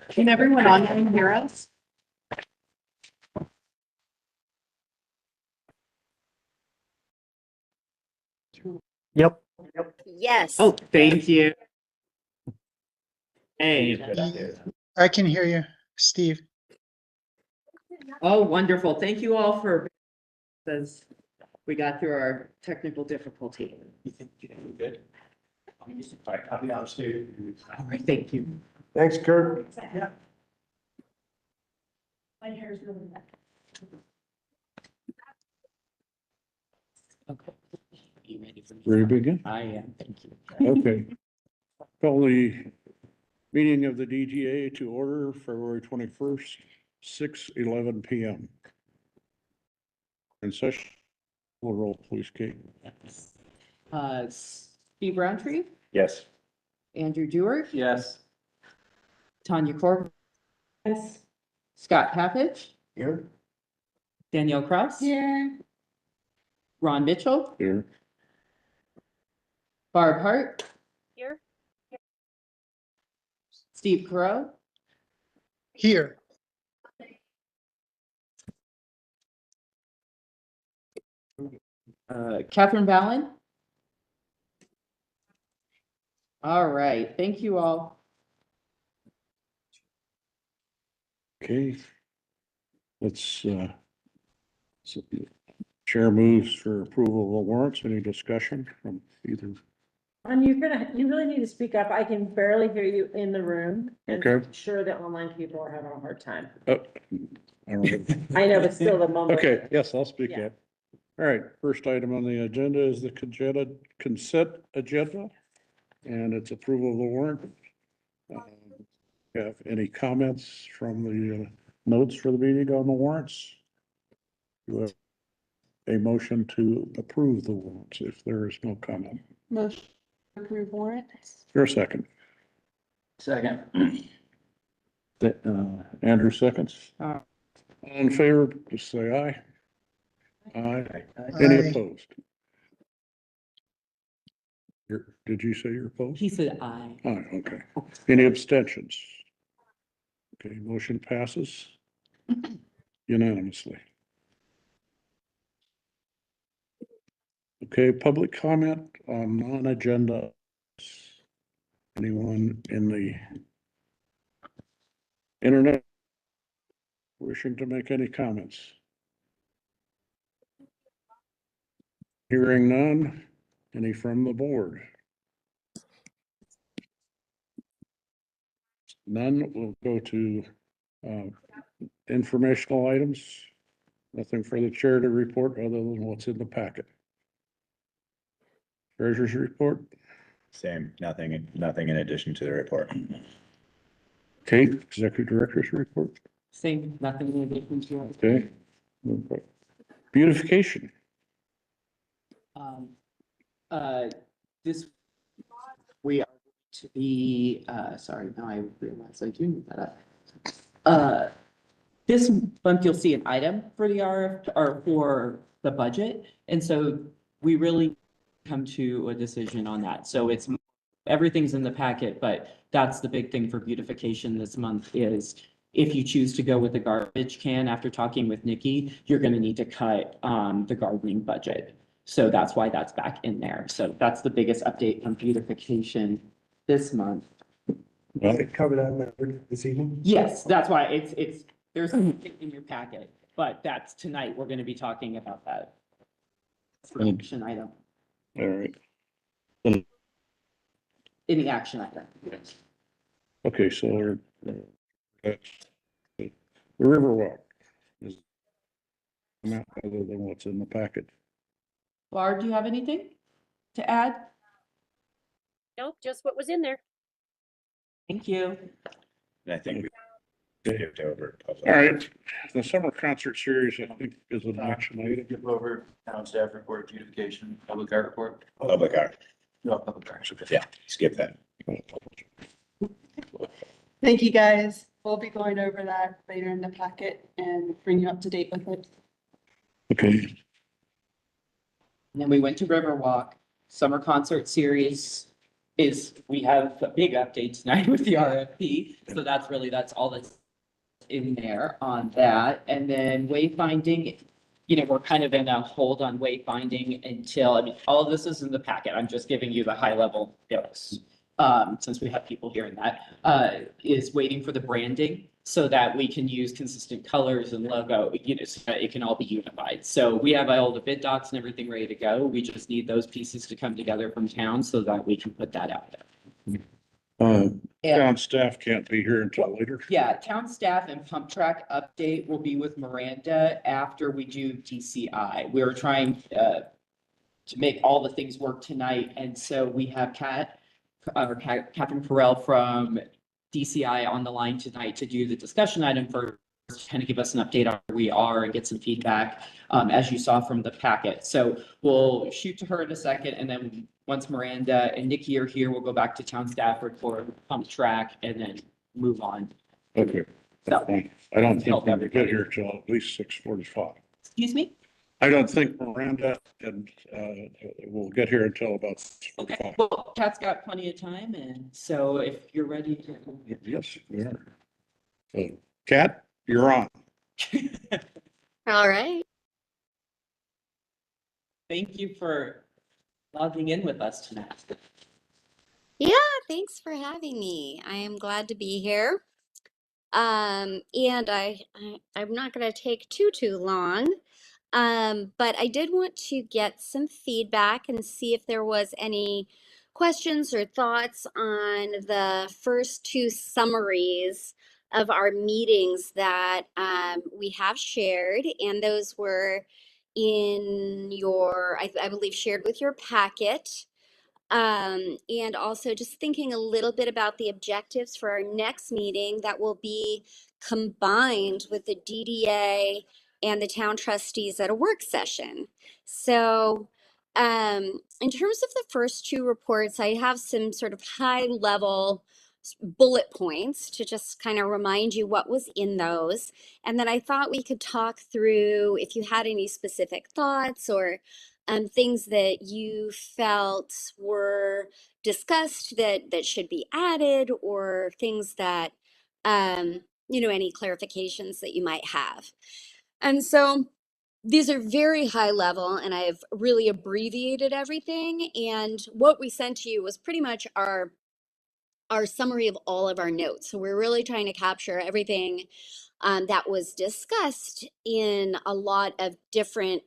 Can everyone online hear us? Yep. Yes. Oh, thank you. Hey, I can hear you, Steve. oh, wonderful. Thank you all for, as we got through our technical difficulty. You think you're good? All right, I'll be downstairs. All right, thank you. Thanks, Kurt. Yeah. My hair is really bad. Okay. You ready for me? Ready to begin? I am, thank you. Okay. Call the meeting of the DGA to order February 21st, 6:11 PM. In session, will roll, please, Kate. Steve Roundtree, Yes. Andrew Dewar, Yes. Tanya Corbin. Yes. Scott Pappich, Here. Danielle Kraus. Here. Ron Mitchell, Here. Barb Hart, Here. Steve Carell, Here. Catherine Vallon. All right, thank you all. Okay. Let's, so chair moves for approval of the warrants. Any discussion from either? You really need to speak up. I can barely hear you in the room. And Okay. I'm sure the online people are having a hard time. I don't know. I know, but still the mumble. Okay, yes, I'll speak Yeah. up. All right, first item on the agenda is the consent agenda, and it's approval of the warrant. Have any comments from the notes for the meeting on the warrants? You have a motion to approve the warrants if there is no comment. Motion to approve warrants. Your second. Second. Andrew seconds. Uh, All in favor, just say aye. Aye. Any Aye. opposed? Did you say you're opposed? He said aye. Aye, okay. Any abstentions? Okay, motion passes unanimously. Okay, public comment on non-agenda. Anyone in the internet wishing to make any comments? Hearing none. Any from the board? None. We'll go to informational items. Nothing for the chair to report other than what's in the packet. Treasurer's report. Same, nothing in addition to the report. Kate, executive director's report. Same, nothing in addition to it. Okay. Beautification. This, we are to be, sorry, now I realize I do need that up. This month you'll see an item for the RF or for the budget. And so we really come to a decision on that. So it's, everything's in the packet, but that's the big thing for beautification this month is if you choose to go with the garbage can after talking with Nikki, you're going to need to cut the gardening budget. So that's why that's back in there. So that's the biggest update on beautification this month. Well, Covered that this evening? Yes, that's why it's, there's something in your packet, but that's tonight. We're going to be talking about that. Action item, all right. any action item. Okay, so we're, the Riverwalk is not other than what's in the packet. Barb, do you have anything to add? Nope, just what was in there. Thank you. And I think we skipped over. public. All right, the summer concert series, I think, is an action item. Skip over town staff report, beautification, public art report. Public art, No, public art. yeah, skip that. Thank you, guys. We'll be going over that later in the packet and bring you up to date with it. Okay, And then we went to Riverwalk, summer concert series. is we have a big update tonight with the RFP. So that's all that's in there on that. And then wayfinding, we're kind of in a hold on wayfinding until, all of this is in the packet. I'm just giving you the high level notes. Since we have people here in that, is waiting for the branding so that we can use consistent colors and logo, so that it can all be unified. So we have all the bid docs and everything ready to go. We just need those pieces to come together from town so that we can put that out there. Town staff can't be here until later. Yeah, town staff and pump track update will be with Miranda after we do DCI. We were trying to make all the things work tonight, and so we have Catherine Farrell from DCI on the line tonight to do the discussion item first, kind of give us an update on where we are and get some feedback, as you saw from the packet. So we'll shoot to her in a second, and then once Miranda and Nikki are here, we'll go back to town staff report, pump track, and then move on. Okay. So, I don't think we'll get here till at least 6:45. excuse me? I don't think Miranda and will get here until about Okay, 6:45. well, Kat's got plenty of time, and so if you're ready to. Yes, we are. So, Kat, you're on. All right. Thank you for logging in with us tonight. Thanks for having me. I am glad to be here. And I'm not going to take too long. But I did want to get some feedback and see if there was any questions or thoughts on the first two summaries of our meetings that we have shared, and those were in your, I believe, shared with your packet. And also just thinking a little bit about the objectives for our next meeting that will be combined with the DDA and the town trustees at a work session. So in terms of the first two reports, I have some sort of high level bullet points to just kind of remind you what was in those. And then I thought we could talk through if you had any specific thoughts or things that you felt were discussed that should be added, or things that, any clarifications that you might have. And so these are very high level, and I've really abbreviated everything. And what we sent to you was pretty much our summary of all of our notes. So we're really trying to capture everything that was discussed in a lot of different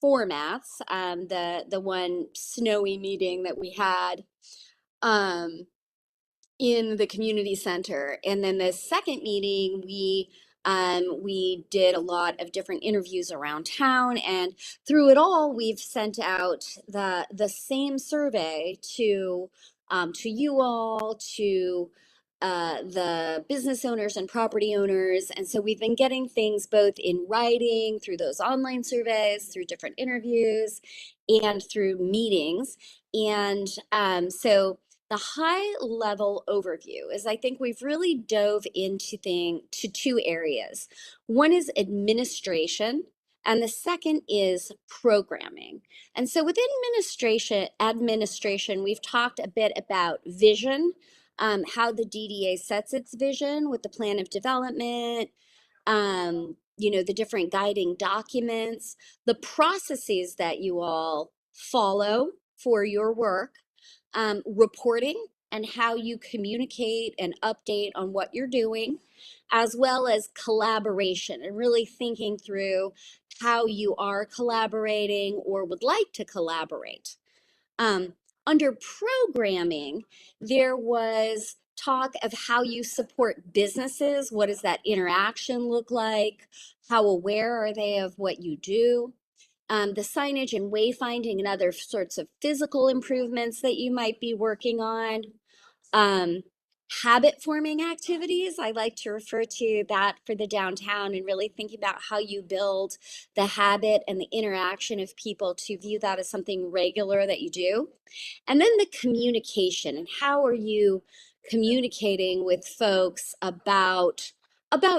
formats. The one snowy meeting that we had in the community center, and then the second meeting we did a lot of different interviews around town, and through it all we've sent out the same survey to you all, to the business owners and property owners. And so we've been getting things both in writing through those online surveys, through different interviews, and through meetings. And so the high level overview is, I think we've really dove into two areas. One is administration, and the second is programming. And so with administration, we've talked a bit about vision, how the DDA sets its vision with the plan of development, the different guiding documents, the processes that you all follow for your work, reporting and how you communicate and update on what you're doing, as well as collaboration and really thinking through how you are collaborating or would like to collaborate. Under programming, there was talk of how you support businesses. What does that interaction look like? How aware are they of what you do? The signage and wayfinding and other sorts of physical improvements that you might be working on. Habit forming activities. I like to refer to that for the downtown, and really thinking about how you build the habit and the interaction of people to view that as something regular that you do. And then the communication, and how are you communicating with folks about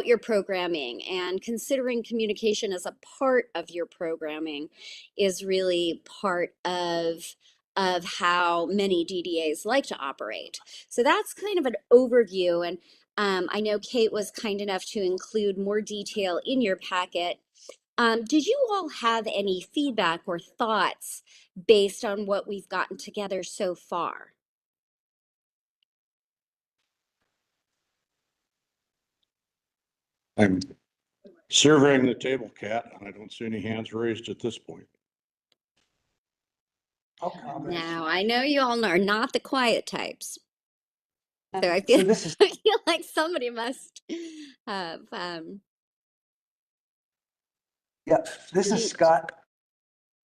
your programming, and considering communication as a part of your programming is really part of of how many DDAs like to operate. So that's kind of an overview. And I know Kate was kind enough to include more detail in your packet. Did you all have any feedback or thoughts based on what we've gotten together so far? I'm surveying the table, Kat, and I don't see any hands raised at this point. I'll comment. Now, I know you all are not the quiet types. So I So feel, this is, I feel like somebody must have. yeah, this is Scott.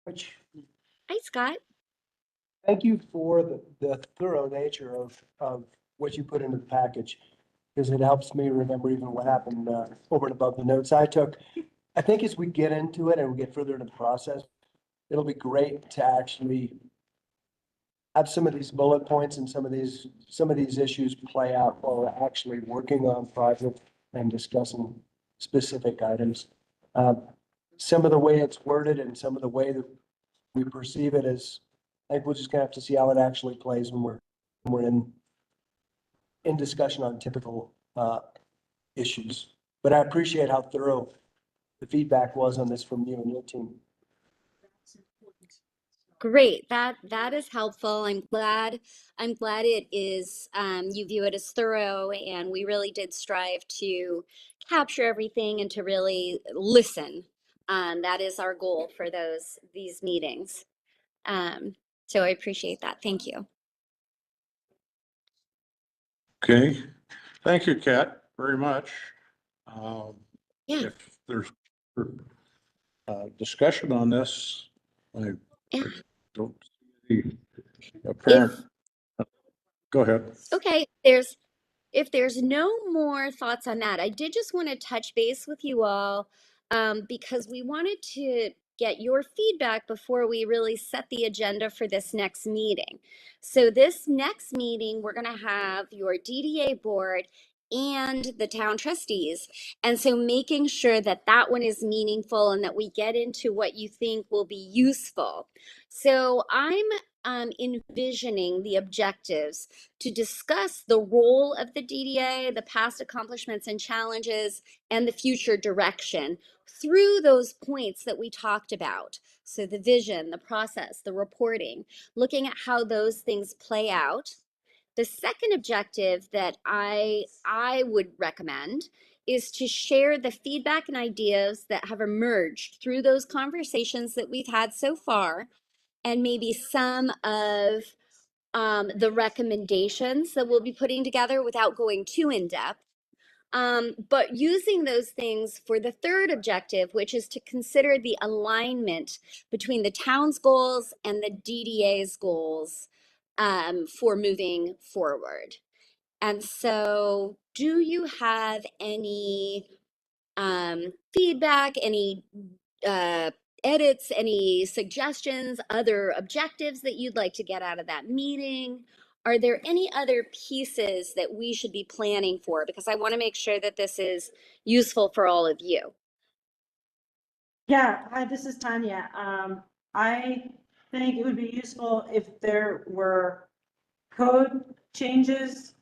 Which, Hi, Scott. thank you for the thorough nature of what you put into the package. Because it helps me remember even what happened over and above the notes I took. I think as we get into it and we get further into the process, it'll be great to actually have some of these bullet points and some of these issues play out while we're actually working on project and discussing specific items. Some of the way it's worded and some of the way that we perceive it is, I think we're just gonna have to see how it actually plays when we're in discussion on typical issues. But I appreciate how thorough the feedback was on this from you and your team. Great. That is helpful. I'm glad it is you view it as thorough, and we really did strive to capture everything and to really listen. That is our goal for these meetings. So I appreciate that. Thank you. Okay, thank you, Kat, very much. Yeah. If there's discussion on this, I Yeah. don't see the apparent. Go ahead. Okay, if there's no more thoughts on that, I did just want to touch base with you all because we wanted to get your feedback before we really set the agenda for this next meeting. So this next meeting, we're going to have your DDA board and the town trustees. And so making sure that that one is meaningful and that we get into what you think will be useful. So I'm envisioning the objectives to discuss the role of the DDA, the past accomplishments and challenges, and the future direction through those points that we talked about. So the vision, the process, the reporting, looking at how those things play out. The second objective that I would recommend is to share the feedback and ideas that have emerged through those conversations that we've had so far, and maybe some of the recommendations that we'll be putting together without going too in depth. But using those things for the third objective, which is to consider the alignment between the town's goals and the DDA's goals for moving forward. And so, do you have any feedback, any edits, any suggestions, other objectives that you'd like to get out of that meeting? Are there any other pieces that we should be planning for? Because I want to make sure that this is useful for all of you. Yeah, hi, this is Tanya. I think it would be useful if there were code changes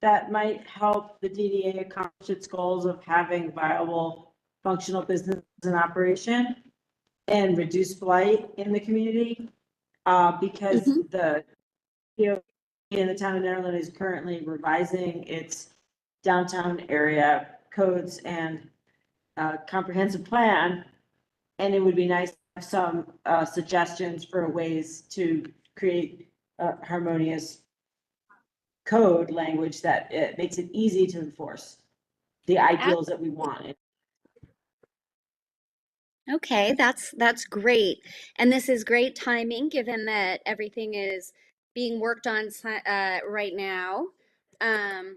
that might help the DDA accomplish its goals of having viable, functional business in operation and reduce blight in the community. Because the, in the town of Nederland is currently revising its downtown area codes and comprehensive plan. And it would be nice to have some suggestions for ways to create a harmonious code language that it makes it easy to enforce the ideals that we want. Okay, that's great. And this is great timing given that everything is being worked on right now. And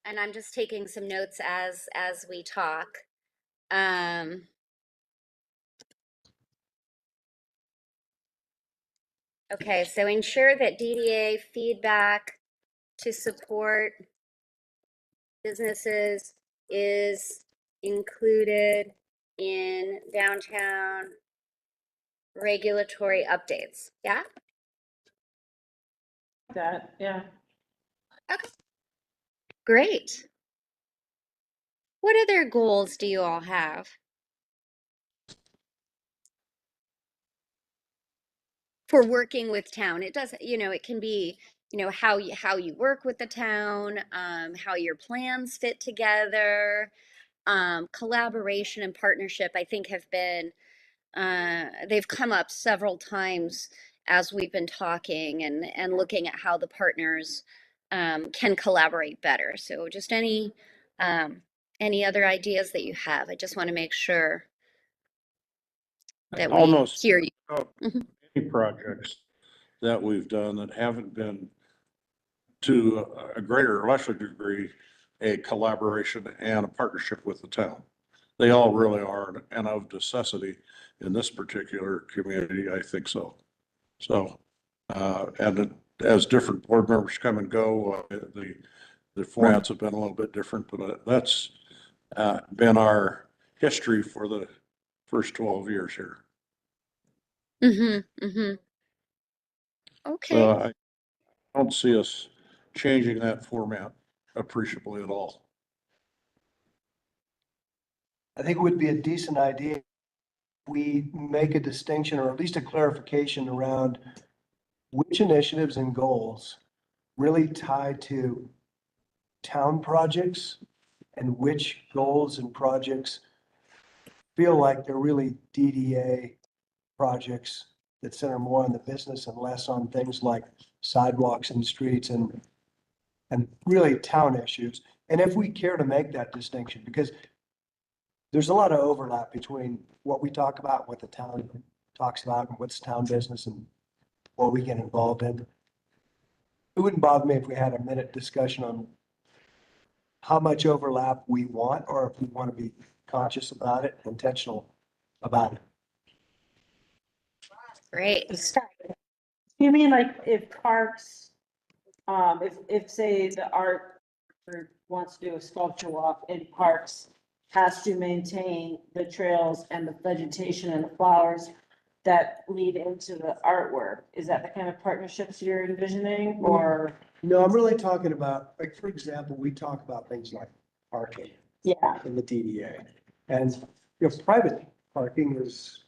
I'm just taking some notes as we talk. Okay, so ensure that DDA feedback to support businesses is included in downtown regulatory updates. Yeah? That, yeah. Okay. Great. What other goals do you all have? For working with town? It doesn't, it can be, how you work with the town, how your plans fit together, collaboration and partnership, I think have been, they've come up several times as we've been talking and looking at how the partners can collaborate better. So just any other ideas that you have? I just want to make sure that we Almost hear you. Mhm. any projects that we've done that haven't been to a greater or lesser degree, a collaboration and a partnership with the town. They all really are, and of necessity in this particular community, I think so. So, and as different board members come and go, the formats have been a little bit different, but that's been our history for the first 12 years here. Mm-hmm. Mm-hmm. Okay. So I don't see us changing that format appreciably at all. I think it would be a decent idea. We make a distinction or at least a clarification around which initiatives and goals really tie to town projects and which goals and projects feel like they're really DDA projects that center more on the business and less on things like sidewalks and streets and really town issues. And if we care to make that distinction, because there's a lot of overlap between what we talk about, what the town talks about, and what's town business and what we get involved in. It wouldn't bother me if we had a minute discussion on how much overlap we want, or if we want to be conscious about it, intentional about it. Great. You mean like if parks, if say the art group wants to do a sculpture walk in parks, has to maintain the trails and the vegetation and the flowers that lead into the artwork, is that the kind of partnerships you're envisioning, or? No, I'm really talking about, like, for example, we talk about things like parking Yeah, in the DDA. And, private parking is,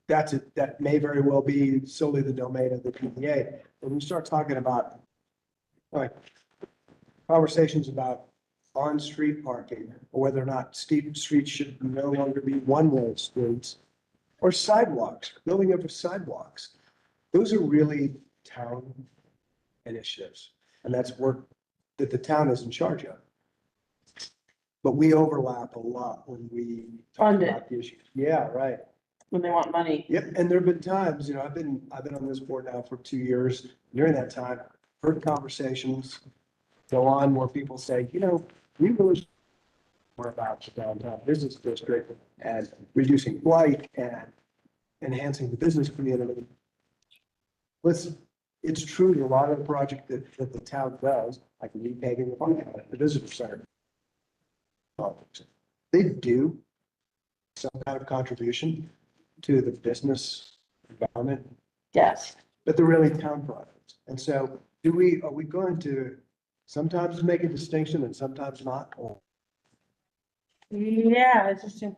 that may very well be solely the domain of the DDA. When we start talking about, like, conversations about on-street parking, or whether or not steep streets should no longer be one-way streets, or sidewalks, building of sidewalks, those are really town initiatives. And that's work that the town is in charge of. But we overlap a lot when we talk Fund it. about the issues. Yeah, right. when they want money. Yep, and there've been times, I've been on this board now for 2 years. During that time, heard conversations go on where people say, we really more about the downtown business district and reducing blight and enhancing the business community. Listen, it's true that a lot of the project that the town does, like repaving the parking lot at the visitor center, they do some kind of contribution to the business environment, Yes. but they're really town projects. And so are we going to sometimes make a distinction and sometimes not? Or Yeah, interesting.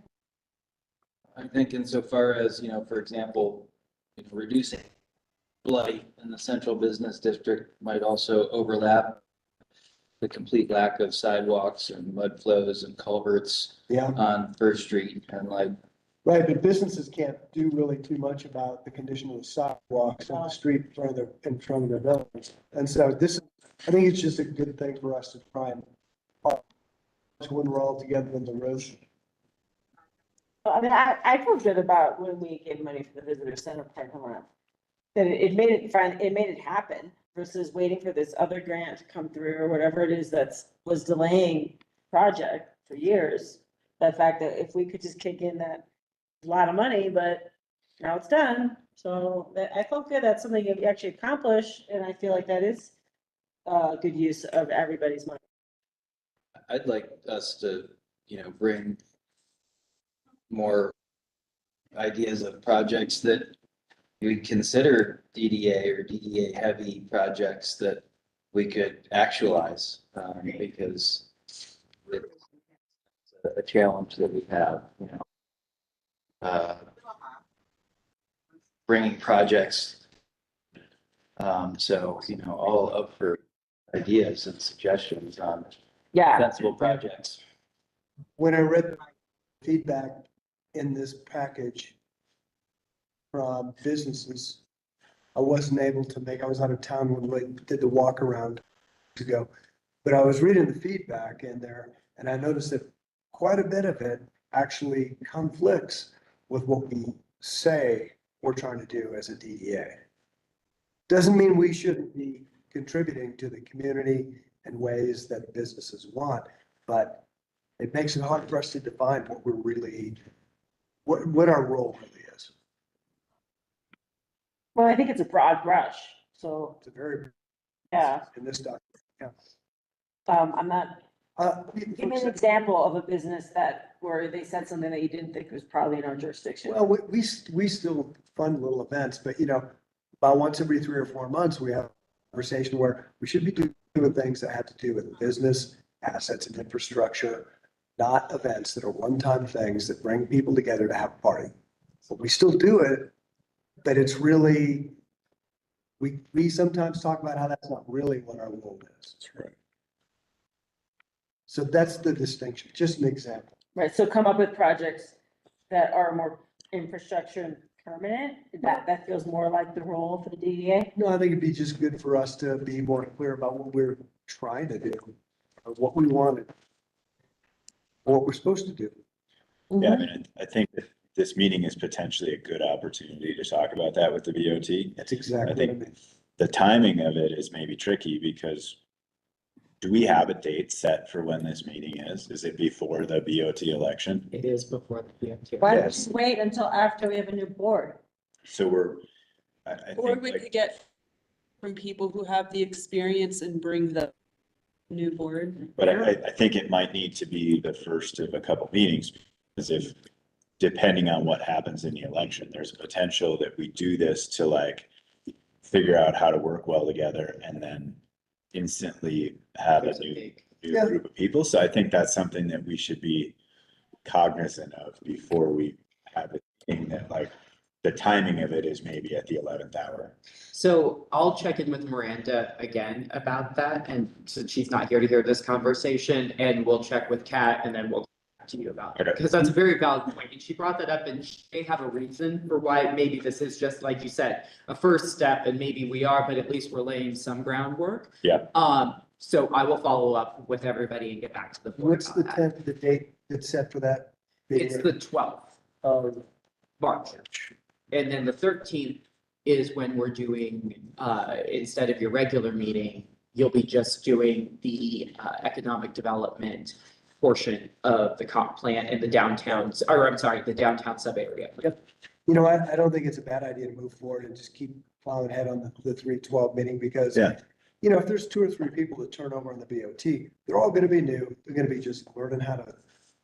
I think insofar as, for example, reducing blight in the central business district might also overlap the complete lack of sidewalks and mud flows and culverts Yeah, on First Street and like, right, but businesses can't do really too much about the condition of the sidewalks on the street in front of their buildings. And so I think it's just a good thing for us to try and when we're all together in the room. I mean, I feel good about when we gave money for the visitor center parking lot. That it made it happen versus waiting for this other grant to come through or whatever it is was delaying project for years. The fact that if we could just kick in that a lot of money, but now it's done. So I felt good. That's something you actually accomplished, and I feel like that is good use of everybody's money. I'd like us to, bring more ideas of projects that we consider DDA or DDA heavy projects that we could actualize, because it's a challenge that we have, you know. Bringing projects. So, you know, all up for ideas and suggestions on Yeah. sensible projects. When I read the feedback in this package from businesses, I wasn't able to make, I was out of town when we did the walk around to go. But I was reading the feedback in there and I noticed that quite a bit of it actually conflicts with what we say we're trying to do as a DDA. Doesn't mean we shouldn't be contributing to the community in ways that businesses want, but it makes it hard for us to define what we're really, what our role really is. Well, I think it's a broad brush, so, It's a very, yeah, in this document, yeah. I'm not, give me an example of a business that, where they said something that you didn't think was probably in our jurisdiction. Well, we still fund little events, but you know, about once every 3 or 4 months, we have a conversation where we should be doing things that have to do with business, assets and infrastructure, not events that are one-time things that bring people together to have a party. But we still do it, but it's really, we sometimes talk about how that's not really what our role is. That's right. So that's the distinction, just an example. Right, so come up with projects that are more infrastructure and permanent, that feels more like the role for the DDA? No, I think it'd be just good for us to be more clear about what we're trying to do, or what we wanted, or what we're supposed to do. Yeah, I mean, I think that this meeting is potentially a good opportunity to talk about that with the BOT. That's exactly I what I think mean. the timing of it is maybe tricky because do we have a date set for when this meeting is? Is it before the BOT election? It is before the BMT. Why don't Yes. we wait until after we have a new board? So I Or think we like, could get from people who have the experience and bring the new board. but I think it might need to be the first of a couple meetings. Because if, depending on what happens in the election, there's a potential that we do this to like figure out how to work well together and then instantly have a There's a new big- Yeah. group of people. So I think that's something that we should be cognizant of before we have a thing that like, the timing of it is maybe at the 11th hour. So I'll check in with Miranda again about that, and since she's not here to hear this conversation, and we'll check with Kat, and then we'll get back to you about it. Okay. Because that's a very valid point, and she brought that up, and they have a reason for why maybe this is just, like you said, a first step, and maybe we are, but at least we're laying some groundwork. Yeah. So I will follow up with everybody and get back to the board What's the about that. tenth, the date that's set for that? It's the 12th of March. And then the 13th is when we're doing, instead of your regular meeting, you'll be just doing the economic development portion of the comp plan and the downtowns, or I'm sorry, the downtown sub area. You know, I don't think it's a bad idea to move forward and just keep plowing ahead on the 3/12 meeting because, Yeah. you know, if there's 2 or 3 people that turn over on the BOT, they're all gonna be new. They're gonna be just learning how to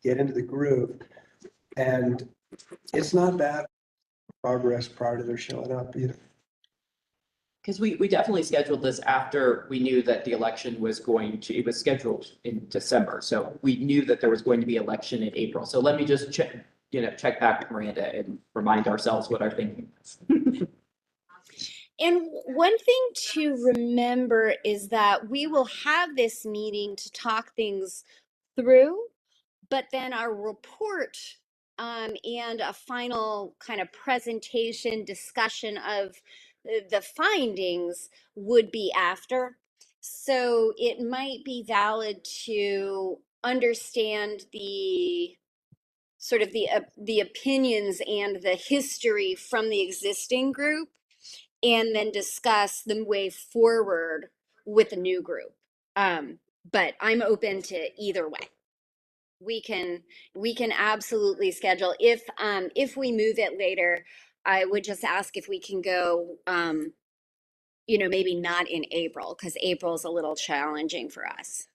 get into the groove. And it's not bad progress prior to their showing up, you know. Because we definitely scheduled this after we knew that the election was going to, it was scheduled in December. So we knew that there was going to be election in April. So let me just check, check back with Miranda and remind ourselves what our thinking is. And one thing to remember is that we will have this meeting to talk things through, but then our report and a final kind of presentation discussion of the findings would be after. So it might be valid to understand the sort of the opinions and the history from the existing group and then discuss the way forward with the new group. But I'm open to either way. We can absolutely schedule. If we move it later, I would just ask if we can go, maybe not in April, because April's a little challenging for us.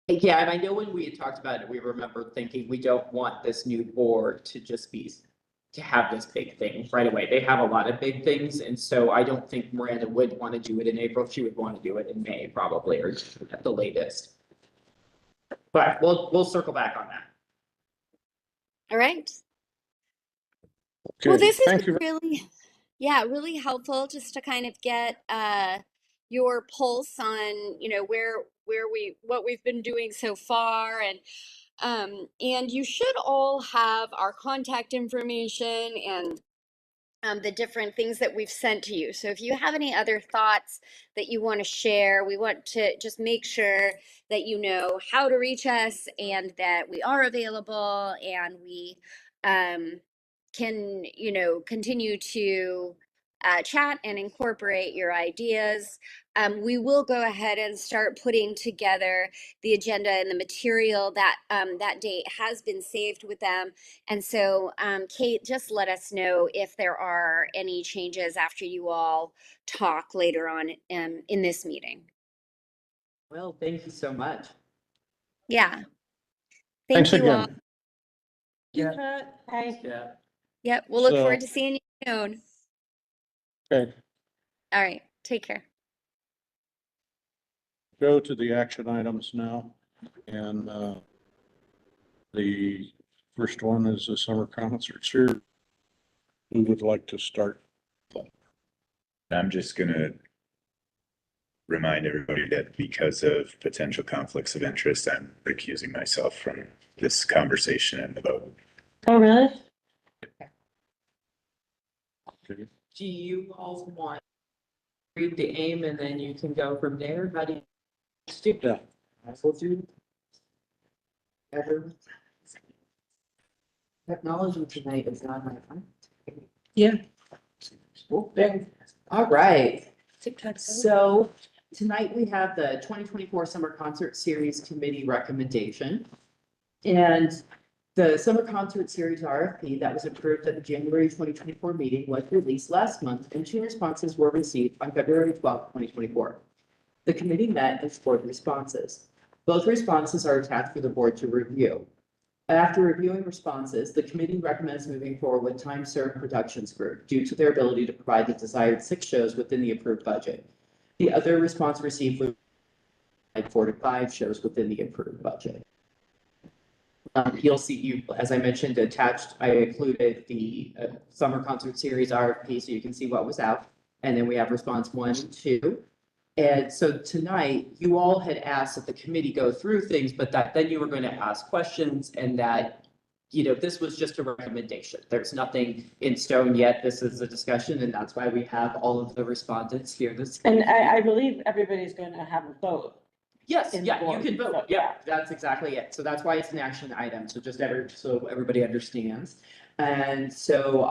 Yeah, and I know when we had talked about it, we remember thinking we don't want this new board to just be to have this big thing right away. They have a lot of big things, and so I don't think Miranda would want to do it in April. She would want to do it in May probably, or at the latest. But we'll circle back on that. All right. Well, Okay, this is thank you. really, yeah, really helpful just to kind of get your pulse on, you know, what we've been doing so far, and you should all have our contact information and the different things that we've sent to you. So if you have any other thoughts that you want to share, we want to just make sure that you know how to reach us and that we are available and we can, you know, continue to chat and incorporate your ideas. We will go ahead and start putting together the agenda and the material that that date has been saved with them. And so, Kate, just let us know if there are any changes after you all talk later on in this meeting. Well, thank you so much. Yeah. Thanks Thank you all. again. Yeah. Hey. Yeah. Yep. We'll look So- forward to seeing you soon. Okay, All right. Take care. go to the action items now. And the first one is the summer concerts here. Who would like to start? I'm just gonna remind everybody that because of potential conflicts of interest, I'm recusing myself from this conversation and the vote. Oh, really? Okay. Do you all want to read the aim and then you can go from there? How do you? Yeah. We'll do. Everyone. Technology tonight is not my friend. Yeah. Okay. All right. So tonight we have the 2024 Summer Concert Series Committee recommendation. And the Summer Concert Series RFP that was approved at the January 2024 meeting was released last month, and 2 responses were received on February 12, 2024. The committee met and scored responses. Both responses are attached for the board to review. After reviewing responses, the committee recommends moving forward with Time Served Productions Group due to their ability to provide the desired 6 shows within the approved budget. The other response received was 4 to 5 shows within the approved budget. You'll see, as I mentioned, attached, I included the Summer Concert Series RFP so you can see what was out. And then we have response 1 and 2. And so tonight, you all had asked that the committee go through things, but that then you were going to ask questions and that, you know, this was just a recommendation. There's nothing in stone yet. This is a discussion, and that's why we have all of the respondents here this. And I believe everybody's gonna have a vote. Yes, in yeah, you board, can vote. so, Yeah, that's exactly it. So that's why it's an action item. So just so everybody understands. And so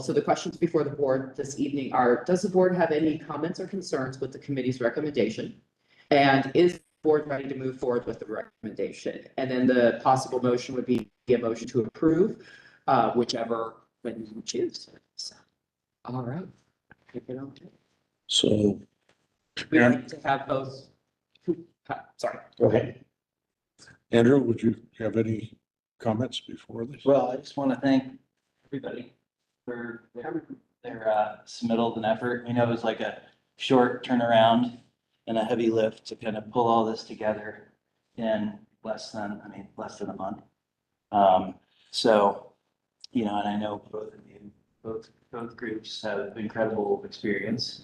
so the questions before the board this evening are, does the board have any comments or concerns with the committee's recommendation? And is the board ready to move forward with the recommendation? And then the possible motion would be a motion to approve, whichever when you choose. So, all right. Take it on. So, We like to have both. Sorry, go ahead. Andrew, would you have any comments before this? Well, I just want to thank everybody for their submittals and effort. We know it was like a short turnaround and a heavy lift to kind of pull all this together in less than a month. So, you know, and I know both of you, both groups have incredible experience.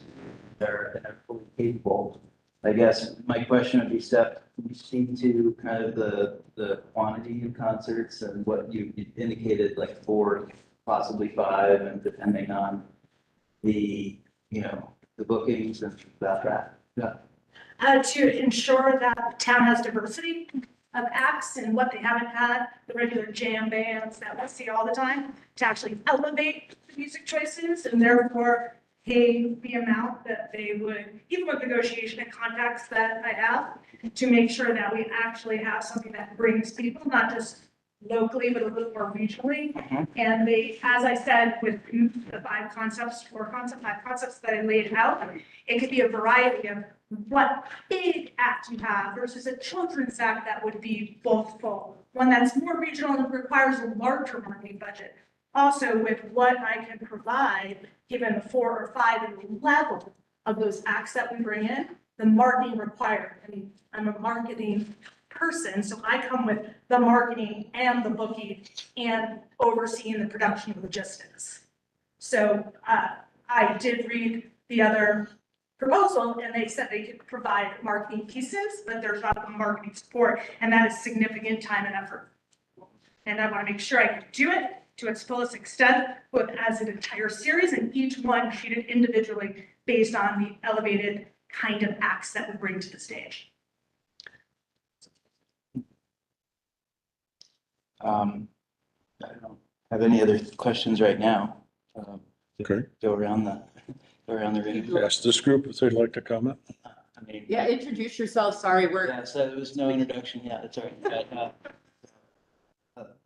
They're fully capable. I guess my question would be, Steph, can you speak to kind of the quantity of concerts and what you indicated, like 4, possibly 5, and depending on the, you know, the bookings and about that? Yeah. To ensure that the town has diversity of acts and what they haven't had, the regular jam bands that we see all the time, to actually elevate the music choices and therefore pay the amount that they would, even with negotiation and contacts that I have, to make sure that we actually have something that brings people, not just locally, but a little more regionally. And they, as I said, with the 5 concepts that I laid out, it could be a variety of what big act you have versus a children's act that would be both full. One that's more regional and requires a larger marketing budget also with what I can provide, given the 4 or 5 level of those acts that we bring in, the marketing required. And I'm a marketing person, so I come with the marketing and the booking and overseeing the production logistics. So I did read the other proposal, and they said they could provide marketing pieces, but there's not the marketing support, and that is significant time and effort. And I want to make sure I can do it to its fullest extent, both as an entire series and each one treated individually based on the elevated kind of acts that we bring to the stage. I don't have any other questions right now. Okay. Go around the room. Ask this group if they'd like to comment. I mean, Yeah, introduce yourself. Sorry, we're, yeah, so there was no introduction. Yeah, that's all right. But,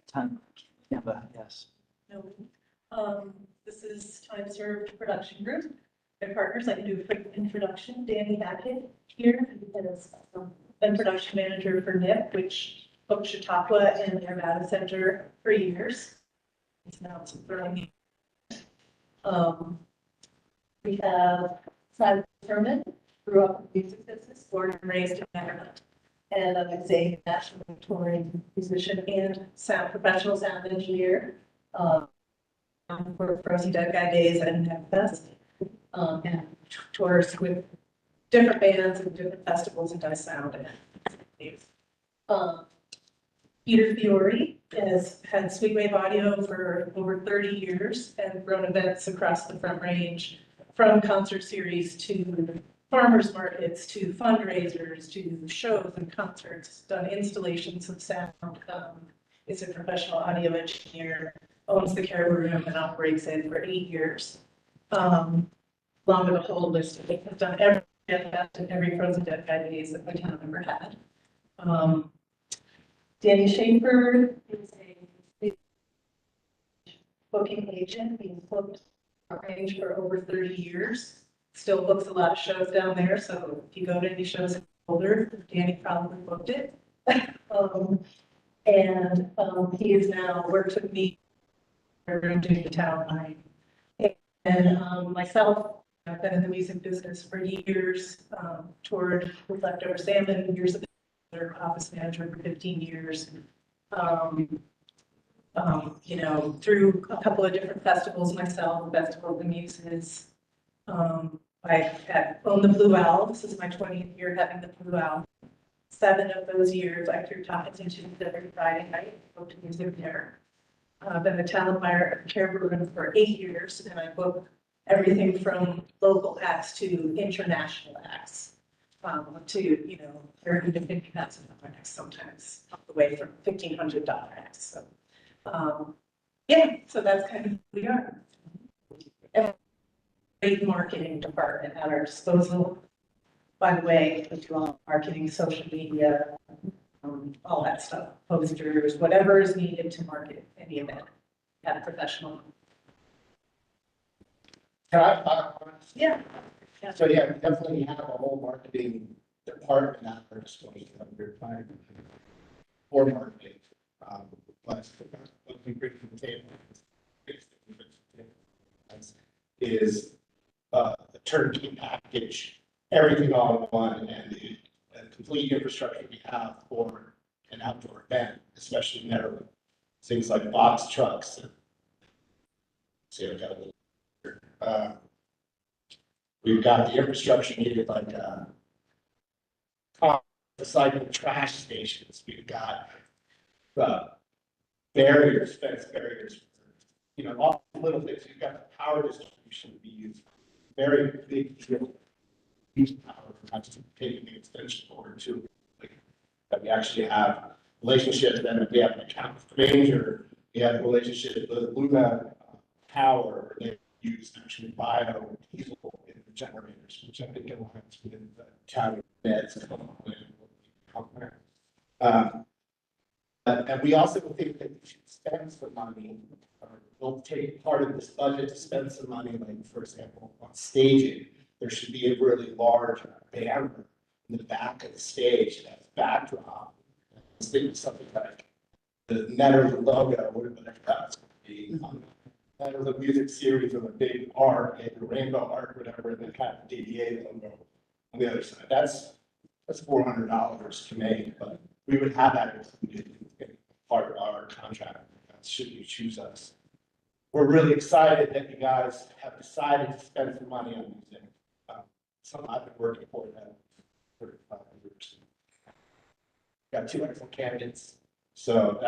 time, yeah, but yes. No. This is Time Served Production Group. Their partners, I can do a quick introduction. Danny Hackett here is been production manager for NIP, which booked Chautauqua and their Nevada Center for years. It's now running. We have Simon Thurman, grew up in the music business, born and raised in Maryland. And is a national touring musician and professional sound engineer. For Frozen Dead Guy Days and NFest, and tours with different bands and different festivals and does sound. Peter Fiore has had Sweet Wave Audio for over 30 years and run events across the Front Range, from concert series to farmers markets to fundraisers to shows and concerts, done installations of sound, is a professional audio engineer, owns the Caribou Room and operates it for 8 years. Along with a whole list of things, has done every Dead Fest and every Frozen Dead Guy Days that the town ever had. Danny Schaefer is a booking agent. He's booked our range for over 30 years. Still books a lot of shows down there, so if you go to any shows in Boulder, Danny probably booked it. He has now worked with me doing the town line. And myself, I've been in the music business for years, toured with Leftover Salmon, years ago, office manager for 15 years. You know, through a couple of different festivals myself, Festival of the Muses. I owned the Blue Owl. This is my 20th year having the Blue Owl. 7 of those years, I threw topics into every Friday night, booked music there. I've been the talent buyer at Caribou Room for 8 years, and I book everything from local acts to international acts, to, you know, $30,000 to $50,000 acts sometimes, all the way from $1,500 acts. So, yeah, so that's kind of who we are. And a great marketing department at our disposal. By the way, we do all marketing, social media, all that stuff, posters, whatever is needed to market any event at a professional. Yeah. So yeah, we definitely have a whole marketing department at our disposal for marketing. But what we bring to the table is a turnkey package, everything all in one, and the complete infrastructure we have for an outdoor event, especially in Maryland. Things like box trucks. See, I've got a little. We've got the infrastructure needed, like recycling trash stations. We've got barriers, fence barriers. You know, all the little things. We've got the power distribution to be used. Very big deal. Use power, not just taking the extension cord to, like, that we actually have relationships. Then we have an account with Ranger. We have a relationship with Luna Power. They use actually bio diesel in the generators, which I think aligns with the town beds. And we also think that we should spend some money, or we'll take part of this budget to spend some money, like, for example, on staging. There should be a really large banner in the back of the stage that's backdrop. Something like the Nederland logo, whatever that's going to be. Nederland music series with a big arc, a rainbow arc, whatever, and then kind of DDA logo on the other side. That's $400 to make, but we would have that included in part of our contract, should you choose us. We're really excited that you guys have decided to spend some money on music. Something I've been working for now for 35 years. Got 2 excellent candidates. So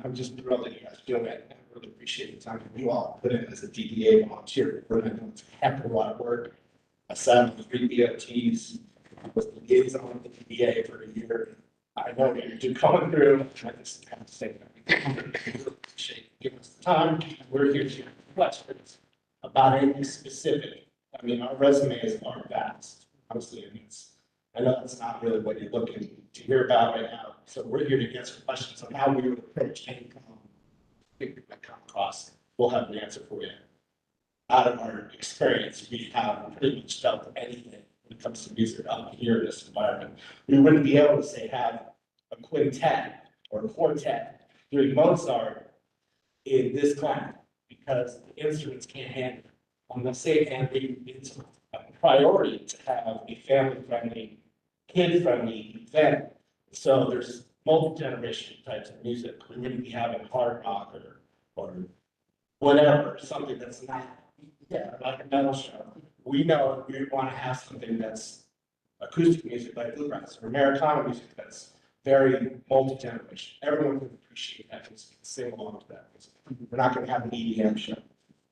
I'm just thrilled that you guys are doing it. I really appreciate the time you all put in as a DDA volunteer. I know it's a heck of a lot of work. I sat on the 3 BOTs, was the liaison with the DDA for a year. I know what you're coming through. I just have to say that. I really appreciate you giving us the time. We're here to answer questions about anything specific. I mean, our resumes are vast, honestly. I know that's not really what you're looking to hear about right now. So we're here to answer questions on how we would approach any that come across. We'll have an answer for you. Out of our experience, we have pretty much dealt anything when it comes to music up here in this environment. We wouldn't be able to say have a quintet or a quartet doing Mozart in this climate because the instruments can't handle it. On the same hand, it's a priority to have a family-friendly, kid-friendly event. So there's multi-generation types of music. We wouldn't be having hard rock or whatever, something that's not like a metal show. We know we want to have something that's acoustic music like bluegrass or Americana music that's very multi-generation. Everyone can appreciate that music and sing along to that music. We're not going to have an EDM show.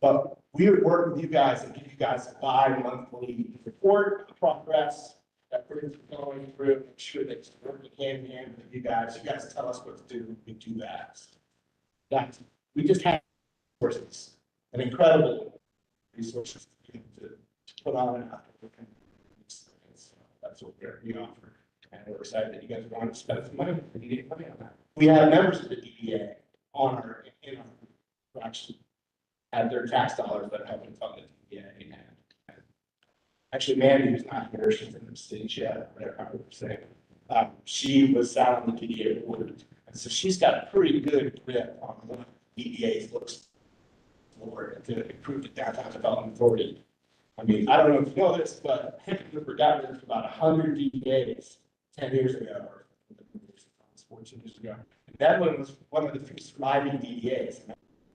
But we would work with you guys and give you guys a bi-monthly report of progress that we're going through, make sure that it's working hand in hand with you guys. You guys tell us what to do, we do that. We just have resources, an incredible resources to put on and that's what we offer. And we're excited that you guys want to spend some money on that. We have members of the DDA in our actually have their tax dollars that have been funded. And actually, Mandy, who's not here, she's in the stage yet, whatever I would say. She was sat on the DDA board, and so she's got a pretty good grip on what DDA looks for to improve the Downtown Development Authority. I mean, I don't know if you know this, but Hickenlooper got rid of about 100 DDAs 10 years ago, or 14 years ago. And that one was one of the few surviving DDAs.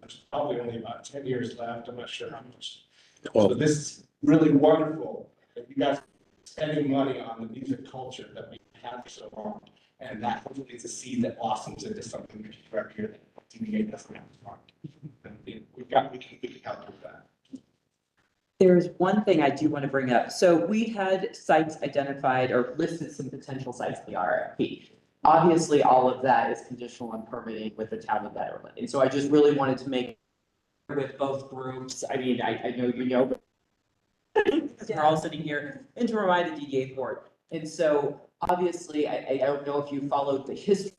There's probably only about 10 years left. I'm not sure how much. So this is really wonderful that you guys are spending money on the music culture that we have for so long. And that hopefully is a seed that blossoms into something right here that DDA doesn't have to find. We can help with that. There's one thing I do want to bring up. So we had sites identified or listed some potential sites in the RFP. Obviously, all of that is conditional on permitting with the town of Nederland. And so I just really wanted to make with both groups. I mean, I know you know, but we're all sitting here and to remind the DDA board. And so obviously, I don't know if you followed the history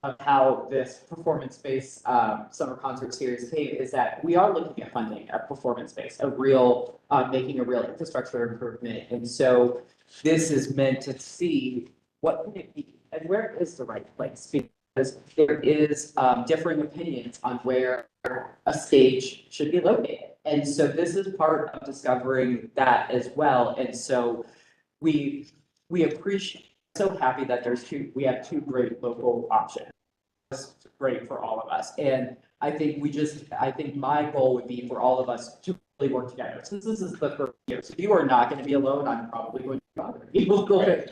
of how this performance-based summer concert series came, is that we are looking at funding a performance-based, a real, making a real infrastructure improvement. And so this is meant to see what can it be and where is the right place, because there is differing opinions on where a stage should be located. And so this is part of discovering that as well. And so we appreciate, so happy that we have two great local options. It's great for all of us. And I think my goal would be for all of us to really work together. Since this is the first year, so you are not going to be alone. I'm probably going to be other people, but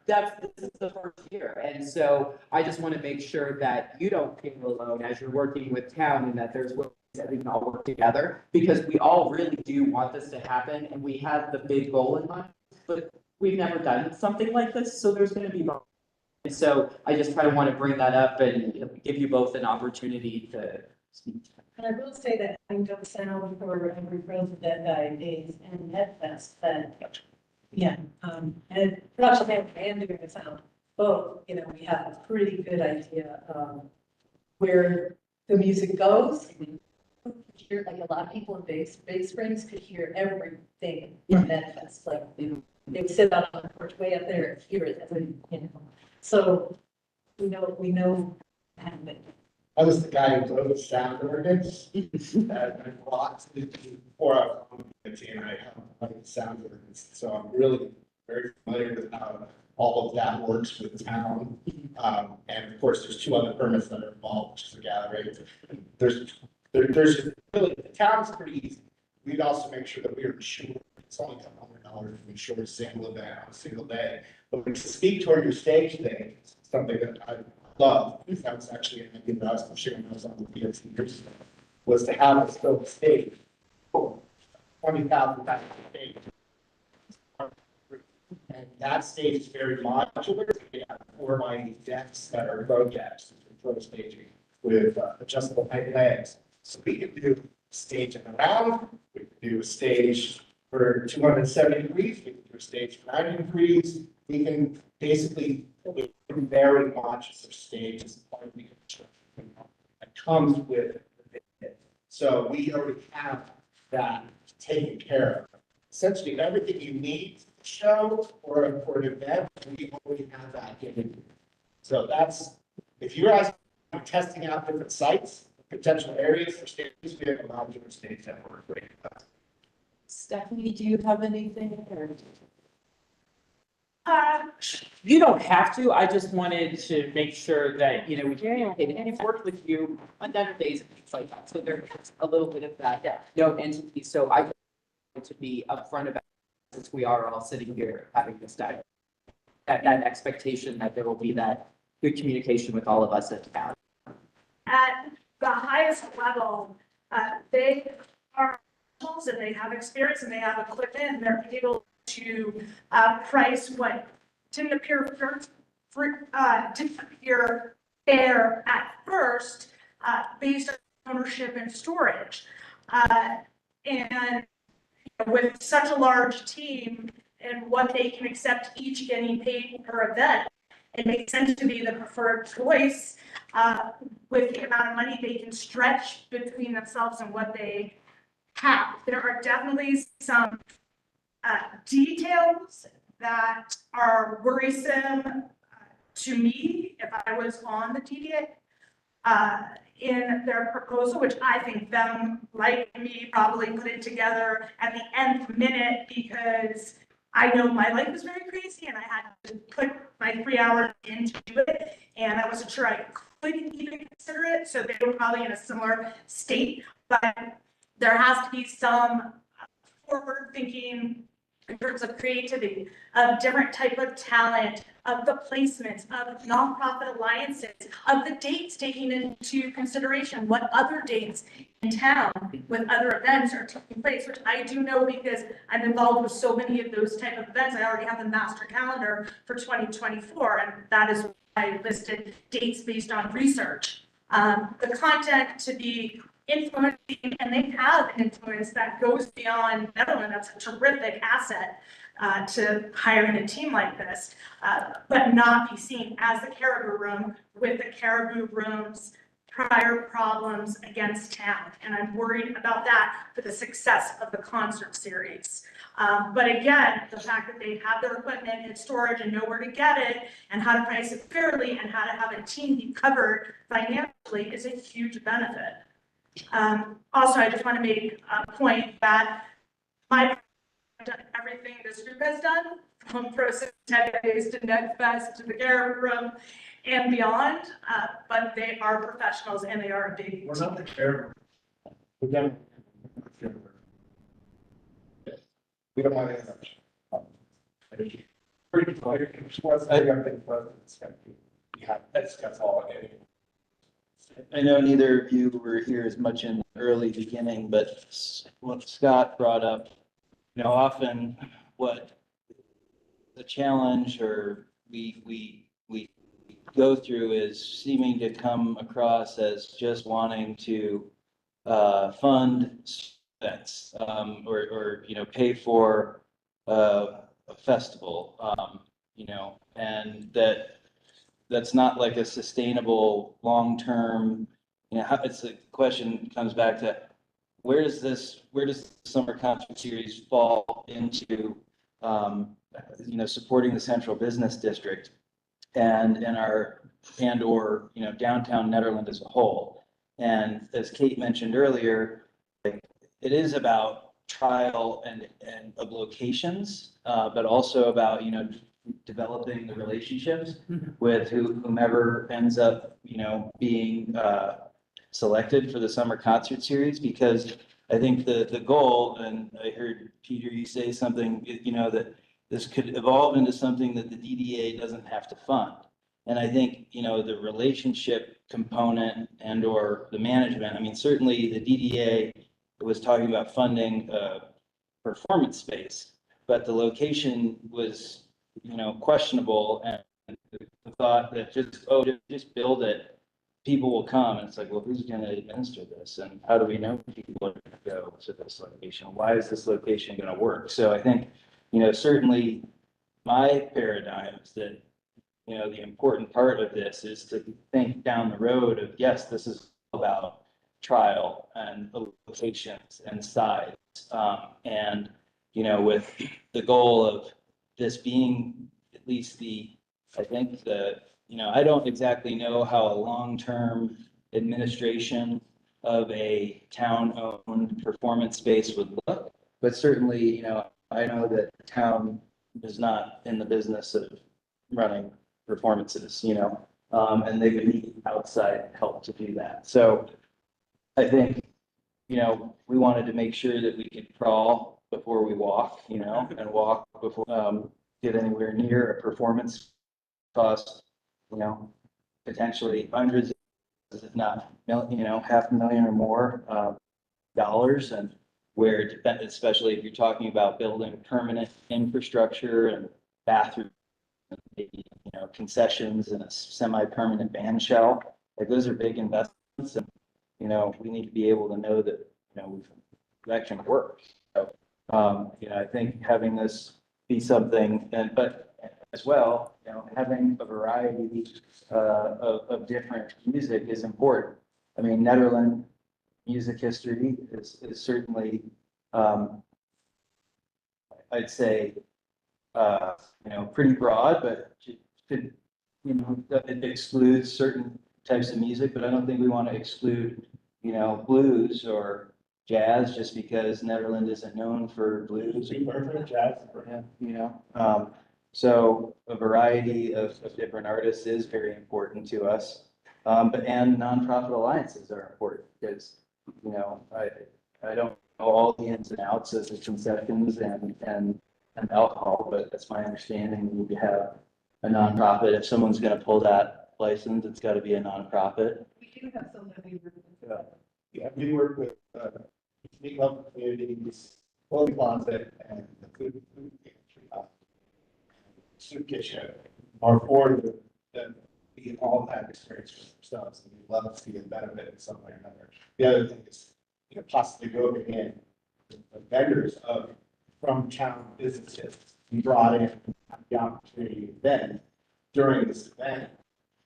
this is the first year. And so I just want to make sure that you don't feel alone as you're working with town and that there's ways that we can all work together, because we all really do want this to happen and we have the big goal in mind, but we've never done something like this. So there's going to be more. And so I just kind of want to bring that up and give you both an opportunity to speak. And I will say that having done sound for every Frozen Dead Guy days and NetFest, that, yeah, and production manager and doing the sound, both, you know, we have a pretty good idea of where the music goes. Hear, like a lot of people in Big Springs could hear everything in NetFest, like they would sit out on the porch way up there and hear it, you know. So we know I was the guy who wrote the sound ordinance. And I brought before I was on the committee, and I helped write the sound ordinance. So I'm really very familiar with how all of that works with the town. And of course, there's two other permits that are involved, which is the gathering. There's really, the town's pretty easy. We'd also make sure that we are insured. It's only $100 to insure a single event on a single day. But when you speak toward your stage thing, it's something that I love, because that was actually an idea that I was sharing when I was on the PLC years ago, was to have us build a stage. 20,000 times a stage. And that stage is very modular. We have 4x8 decks that are road decks for staging with adjustable height legs. So we can do a stage in the round, we can do a stage for 270 degrees, we can do a stage for 90 degrees. We can basically very modular stage as part of the construction that comes with it. So we already have that taken care of. Essentially, everything you need to show or for an event, we already have that in. So that's, if you're asking, testing out different sites, potential areas for stages, we have a modular stage that we're great about. Stephanie, do you have anything? You don't have to. I just wanted to make sure that, we communicated, and we've worked with you on other days and things like that. So there's a little bit of that, no entity. So I want to be upfront about, since we are all sitting here having this dialogue, that expectation that there will be that good communication with all of us at town. At the highest level, they are tools and they have experience and they have equipment and they're able to price what didn't appear fair at first based on ownership and storage. And with such a large team and what they can accept each getting paid per event, it makes sense to be the preferred choice with the amount of money they can stretch between themselves and what they have. There are definitely some details that are worrisome to me if I was on the DDA in their proposal, which I think them, like me, probably put it together at the nth minute because I know my life was very crazy and I had to put my 3 hours into it and I wasn't sure I could even consider it. So they were probably in a similar state, but there has to be some forward thinking in terms of creativity, of different type of talent, of the placements, of nonprofit alliances, of the dates taking into consideration what other dates in town with other events are taking place, which I do know because I'm involved with so many of those type of events. I already have the master calendar for 2024, and that is why I listed dates based on research. The content to be influencing, and they have an influence that goes beyond Netherlands. That's a terrific asset to hiring a team like this, but not be seen as the Caribou Room with the Caribou Room's prior problems against town. And I'm worried about that for the success of the concert series. But again, the fact that they have their equipment in storage and know where to get it and how to price it fairly and how to have a team be covered financially is a huge benefit. Also, I just want to make a point that everything this group has done, from Process 10 Days to NetFest to the Caribou Room and beyond, but they are professionals and they are a big We're not the Caribou. We don't want to. Pretty clear. That's all I get. I know neither of you were here as much in the early beginning, but what Scott brought up, often what the challenge or we go through is seeming to come across as just wanting to fund events or pay for a festival, and that's not like a sustainable long-term, it's a question comes back to where does the summer concert series fall into, supporting the central business district and our and or, you know, downtown Nederland as a whole. And as Kate mentioned earlier, like, it is about trial and of locations, but also about, you know, developing the relationships with whomever ends up, you know, being selected for the summer concert series, because I think the goal, and I heard Peter, you say something, you know, that this could evolve into something that the DDA doesn't have to fund. And I think, you know, the relationship component and or the management, I mean, certainly the DDA was talking about funding performance space, but the location was, you know, questionable, and the thought that just build it, people will come, and it's like, well, who's gonna administer this? And how do we know people are gonna go to this location? Why is this location gonna work? So I think, you know, certainly my paradigm is that, you know, the important part of this is to think down the road of, yes, this is about trial and locations and size. And, you know, with the goal of this being at least I think you know, I don't exactly know how a long-term administration of a town-owned performance space would look, but certainly, you know, I know that the town is not in the business of running performances, you know, and they would need outside help to do that. So I think, you know, we wanted to make sure that we could crawl before we walk, you know, and walk before get anywhere near a performance cost, you know, potentially hundreds, if not, you know, $500,000 or more dollars, and where, especially if you're talking about building permanent infrastructure and bathrooms, you know, concessions and a semi-permanent band shell, like those are big investments, and you know, we need to be able to know that, you know, that can work. So, you know, I think having this be something, but as well, you know, having a variety of different music is important. I mean, Nederland music history is certainly, I'd say, you know, pretty broad, but could, you know, it excludes certain types of music, but I don't think we want to exclude, you know, blues or jazz just because Nederland isn't known for blues. Jazz. You know, so a variety of different artists is very important to us. And nonprofit alliances are important because, you know, I don't know all the ins and outs of the concessions and alcohol, but that's my understanding. We need to have a nonprofit. If someone's going to pull that license, it's got to be a nonprofit. We do have some that we work with. Yeah, we work with, Meat Love Communities, Holy Closet, and the food pantry, soup kitchen, are for the, we all have experience for themselves, and we love to see a benefit in some way or another. The other thing is, you know, possibly going in, the vendors from town businesses, we brought in the opportunity then, during this event,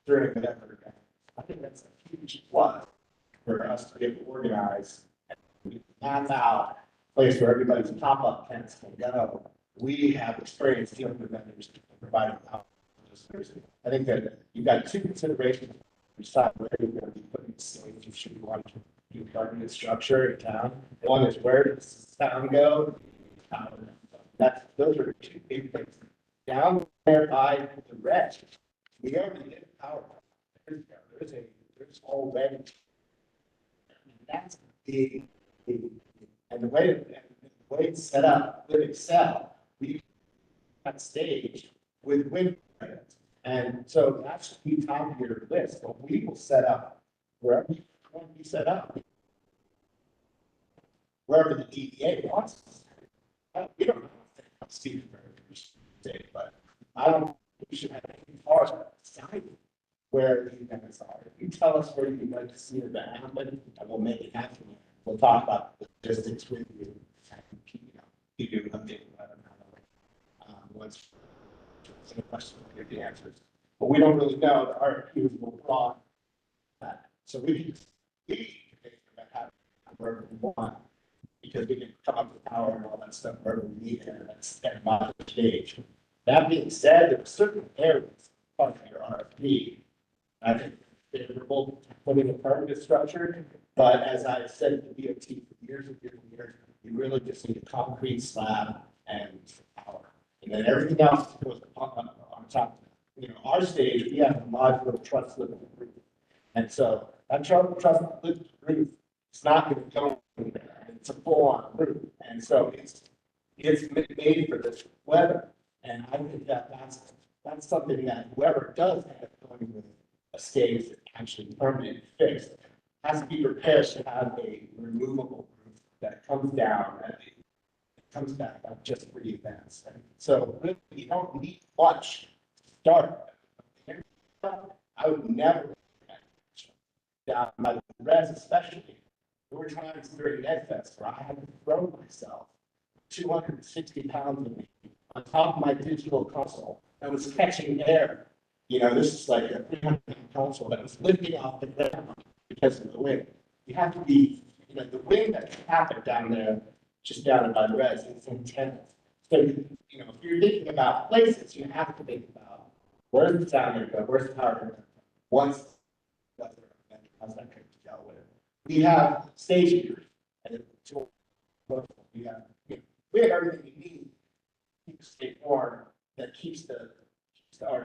during whatever event. I think that's a huge plus for us to get organized and we map out a place where everybody's pop-up tents can go. We have experience dealing with vendors and providing help. I think that you've got two considerations. Decide where you're going to be putting the stage. You should want to do government structure in town. One is where does town go? Those are two big things. Down there by the rest, we already get power. There's already. That's big. And the way it's set up with Excel, we have stage with wind. And so that's the top of your list, but we will set up wherever you want to be set up. Wherever the DDA wants us. We don't know if Steve say, but I don't think we should have any part deciding where the events are. If you tell us where you'd like to see the event happen, and we'll make it happen. We'll talk about the logistics with you and keep you updated. Once the question, we'll get the answers. But we don't really know. The RFQs will draw that. So we can have wherever we want, because we can come up with power and all that stuff wherever we need it, and that's at the stage. That being said, there are certain areas part of your RFP I think it's favorable to putting a permanent structure, but as I said to the DOT for years and years and years, you really just need a concrete slab and power. And then everything else goes on top. You know, our stage, we have a modular truss lift roof. And so that truss lift roof is not going to go anywhere. It's a full-on roof. And so it's made for this weather. And I think that that's something that whoever does end up going with a stage that's actually permanent and fixed has to be prepared to have a removable roof that comes down and it comes back up just for events. And so really, you don't need much to start. I would never down by the res especially. We were trying to during NetFest where I had to throw myself 260 pounds of me on top of my digital console that was catching air. You know, this is like a 300 console that was lifting off the ground because of the wind. You have to be, you know, the wind that happened down there, just down by the res, is intense. So, you know, if you're thinking about places, you have to think about where's the sound going to go, where's the power going to go, what's weather, how's that going to be dealt with. We have stationary, and we have, you know, we have everything we need to keep the state warm that keeps the art.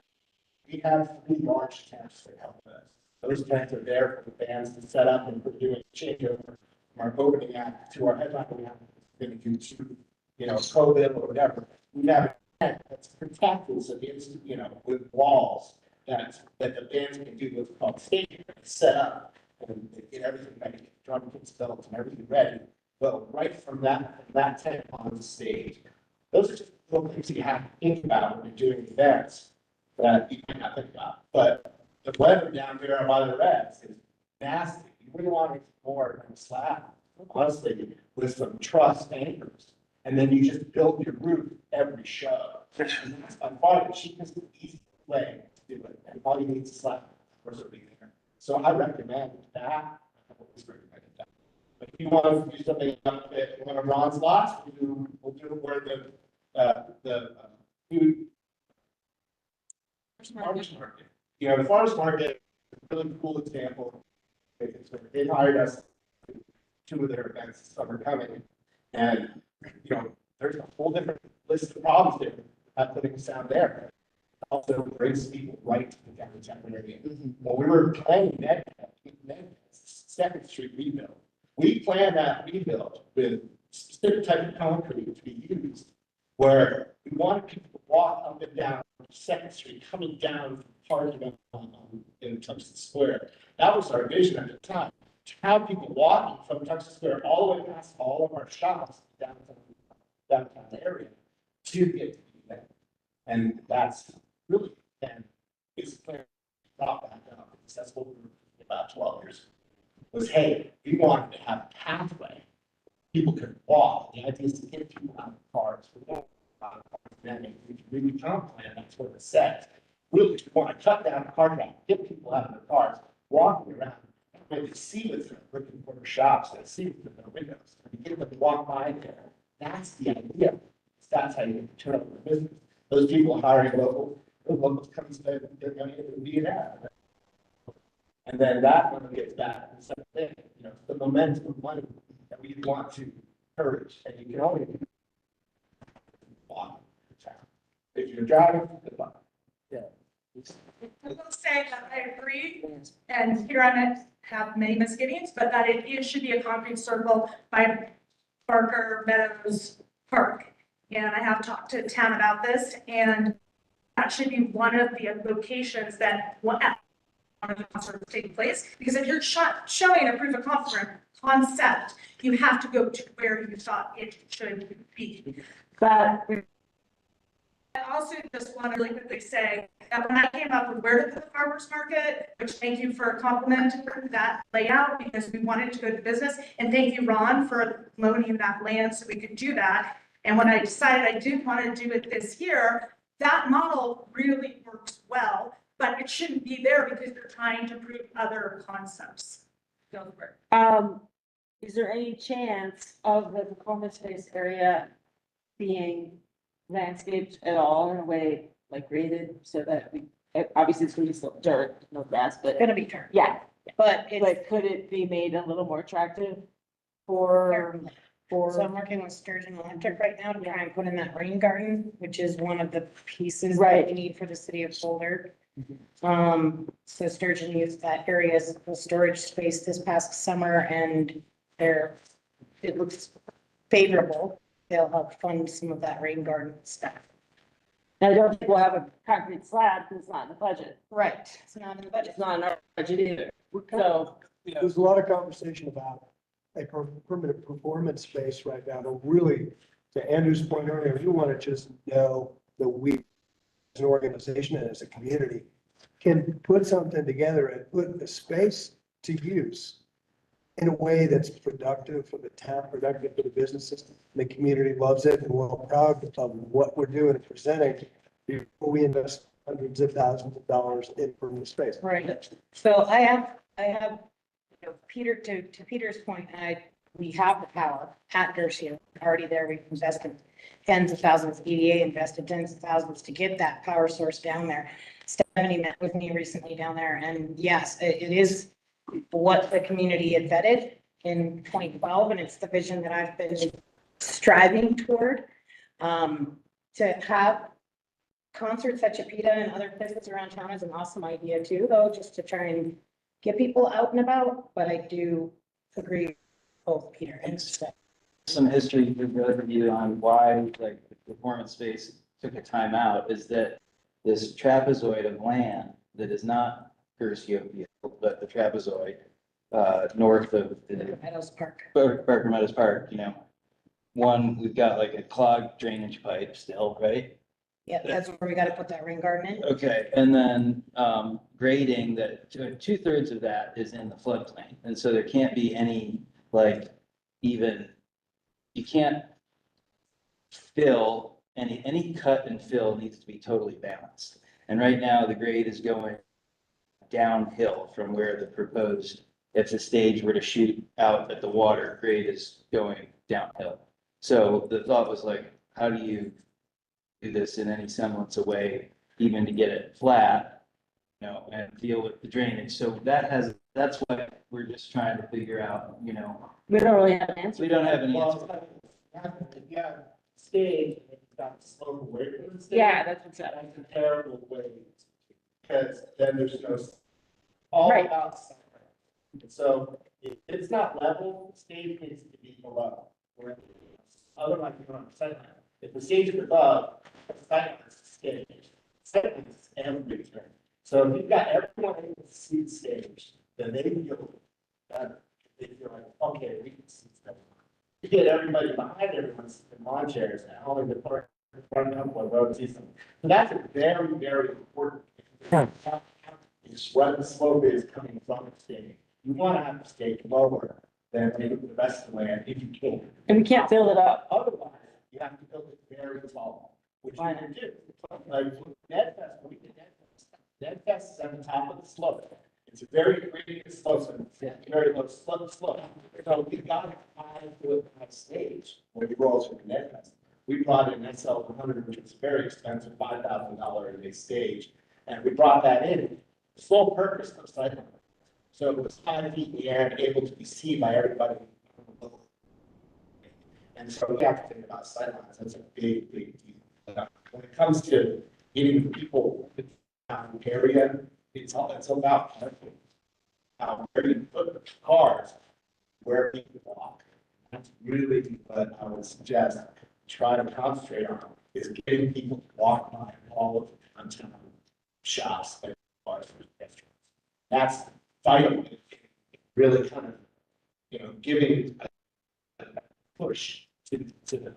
We have 3 large tents that help us. Those tents are there for the bands to set up and we're doing a changeover from our opening act to our headline. We have going to do to, you know, COVID or whatever. We have a tent that's protected against, you know, with walls that the bands can do what's called staging, set up and get everything ready, drum kits built and everything ready. Well, right from that tent on the stage, those are just little things that you have to think about when you're doing events that you might not think about. But the weather down here by the reds is nasty. You wouldn't want it more than a slab, honestly, with some truss anchors. And then you just build your roof every show. And that's by far the cheapest and easiest way to do it. And all you need is a slab, of course, it'll be there. So I recommend that. I always recommend that. But if you want to do something up at one of Ron's lots, we'll do it where the food farmers market. You know, the farmers market is a really cool example. They hired us to 2 of their events this summer coming. And, you know, there's a whole different list of problems there at putting sound there. It also brings people right to the downtown area. When we were planning that Second Street rebuild, we planned that rebuild with specific type of concrete to be used where we wanted people to walk up and down Second Street, coming down from parking in Tuxedo Square. That was our vision at the time, to have people walking from Tuxedo Square all the way past all of our shops downtown area to get to the event. And that's really, and it's clear, brought back up, because that's what we were doing about 12 years ago, was, hey, we wanted to have a pathway. People could walk. The idea is to get people out of cars. We don't out of cars. And we comp plan, that's what it says. Really, we want to cut down the car traffic, get people out of their cars, walking around, and they see what's in the brick and mortar shops, they see what's in their windows, and get them to walk by there. That's the idea. That's how you turn up the business. Those people hiring locals come and spend their money at the V&A. And then that money gets back to something, you know, the momentum of money that we want to encourage, and you can only walk the town. If you're driving, good luck. Yeah. I will say that I agree, and here I have many misgivings, but that it should be a concrete circle by Barker Meadows Park. And I have talked to Tam about this, and that should be one of the locations that one of the concerts take place, because if you're showing a proof of concept, you have to go to where you thought it should be. But I also just want to really quickly say that when I came up with where to put the farmers market, which thank you for complimenting that layout, because we wanted to go to business, and thank you, Ron, for loaning that land so we could do that. And when I decided I did want to do it this year, that model really works well, but it shouldn't be there because they're trying to prove other concepts. Go for it. Is there any chance of the performance space area being landscaped at all in a way like graded so that obviously it's gonna be still dirt, no grass, but Gonna be turned. yeah. But it's, But could it be made a little more attractive for, So I'm working with Sturgeon Electric right now to try and put in that rain garden, which is one of the pieces Right. that we need for the city of Boulder. Mm-hmm. So Sturgeon used that area as a storage space this past summer and it looks favorable. They'll help fund some of that rain garden stuff. I don't think we'll have a concrete slab because it's not in the budget. Right, it's not in the budget. It's not in our budget either. So, There's a lot of conversation about a permanent performance space right now, but really, to Andrew's point earlier, you want to just know that we, as an organization and as a community, can put something together and put the space to use in a way that's productive for the town, productive for the businesses. The community loves it, and we're all proud of what we're doing and presenting before we invest hundreds of thousands of dollars in permanent space. Right, so I have, you know, Peter, to Peter's point, we have the power at Gershia, already there, we've invested tens of thousands, EDA invested tens of thousands to get that power source down there. Stephanie met with me recently down there, and yes, it is what the community had vetted in 2012, and it's the vision that I've been striving toward. To have concerts at Chipeta and other places around town is an awesome idea too, though, just to try and get people out and about, but I do agree with both Peter and Steph. Some history for both of you on why like the performance space took a time out is that this trapezoid of land that is not Gershia Field, but the trapezoid north of the Meadows Park. Barker Meadows Park, you know. One, we've got like a clogged drainage pipe still, right? Yeah, that's where we gotta put that rain garden in. Okay, and then grading that, 2/3 of that is in the floodplain, and so there can't be any, like, even, you can't fill, any cut and fill needs to be totally balanced. And right now, the grade is going downhill from where the proposed, if the stage were to shoot out at the water, grade is going downhill. So the thought was like, how do you do this in any semblance of way, even to get it flat, you know, and deal with the drainage. So that's what we're just trying to figure out, you know. we don't really have an answer. We don't have an answer. Yeah, stage, and you've got to slope away from the stage. Yeah, that's what's up. That's a terrible way, because then there's no, all Right. about center. And so if it's not level, the stage needs to be below. Or otherwise, you're on the sideline. If the stage is above, the sideline is the stage. Sideline is everything. So if you've got everyone able to see the stage, then they feel better. They feel like, okay, we can see stuff. You get everybody behind everyone in lawn chairs and only the front couple of rows see them. So that's a very, very important. Is what the slope is coming from the stage. You want to have the stage lower than maybe the rest of the land if you can. And we can't fill it up. Otherwise, you have to build it very tall, which you can do. Like Ned Fest, we did Ned Fest. Ned Fest is at the top of the slope. It's a very gradient slope, so it's very low slope. So we got a 5-foot high stage when we rolled through Ned Fest. We brought in SL 100, which was very expensive, $5,000 a big stage, and we brought that in. The sole purpose of cycling. So it was 5 feet in the air and able to be seen by everybody. And so we have to think about sightlines. That's a big, big deal. When it comes to getting people in the area, it's about parking. Where you put the cars, where people walk. That's really what I would suggest, try to concentrate on, is getting people to walk by all of the downtown shops and cars for pedestrians. That's vital. Really kind of, you know, giving a push to the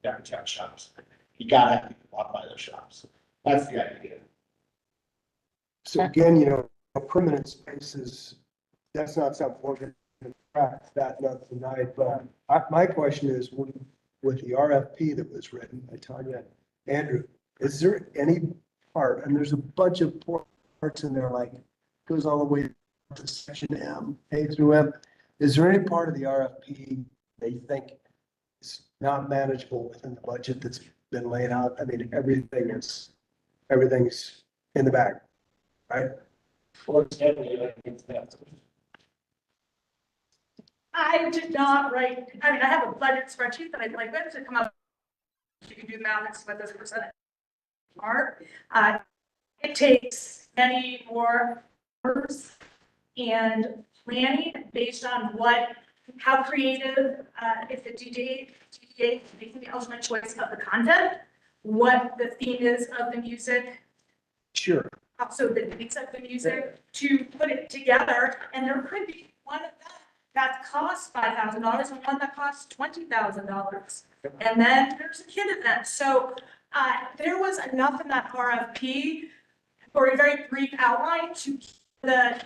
downtown shops. You gotta have people walk by those shops. That's the idea. So again, you know, permanent spaces, that's not something we're going to crack that nut tonight, but my question is, with the RFP that was written by Tanya, Andrew, is there any part, and there's a bunch of parts in there, like, goes all the way to section M, A through M, is there any part of the RFP they think is not manageable within the budget that's been laid out? I mean, everything's in the back, right? I did not write, I mean, I have a budget spreadsheet that I like with to come up. You can do the math and see what those percentage are. It takes many more hours and planning based on how creative, if the DDA is making the ultimate choice of the content, what the theme is of the music, Sure. also the beats of the music, to put it together. And there could be one of that costs $5,000 and one that costs $20,000. And then there's a kid event. So there was enough in that RFP for a very brief outline to keep the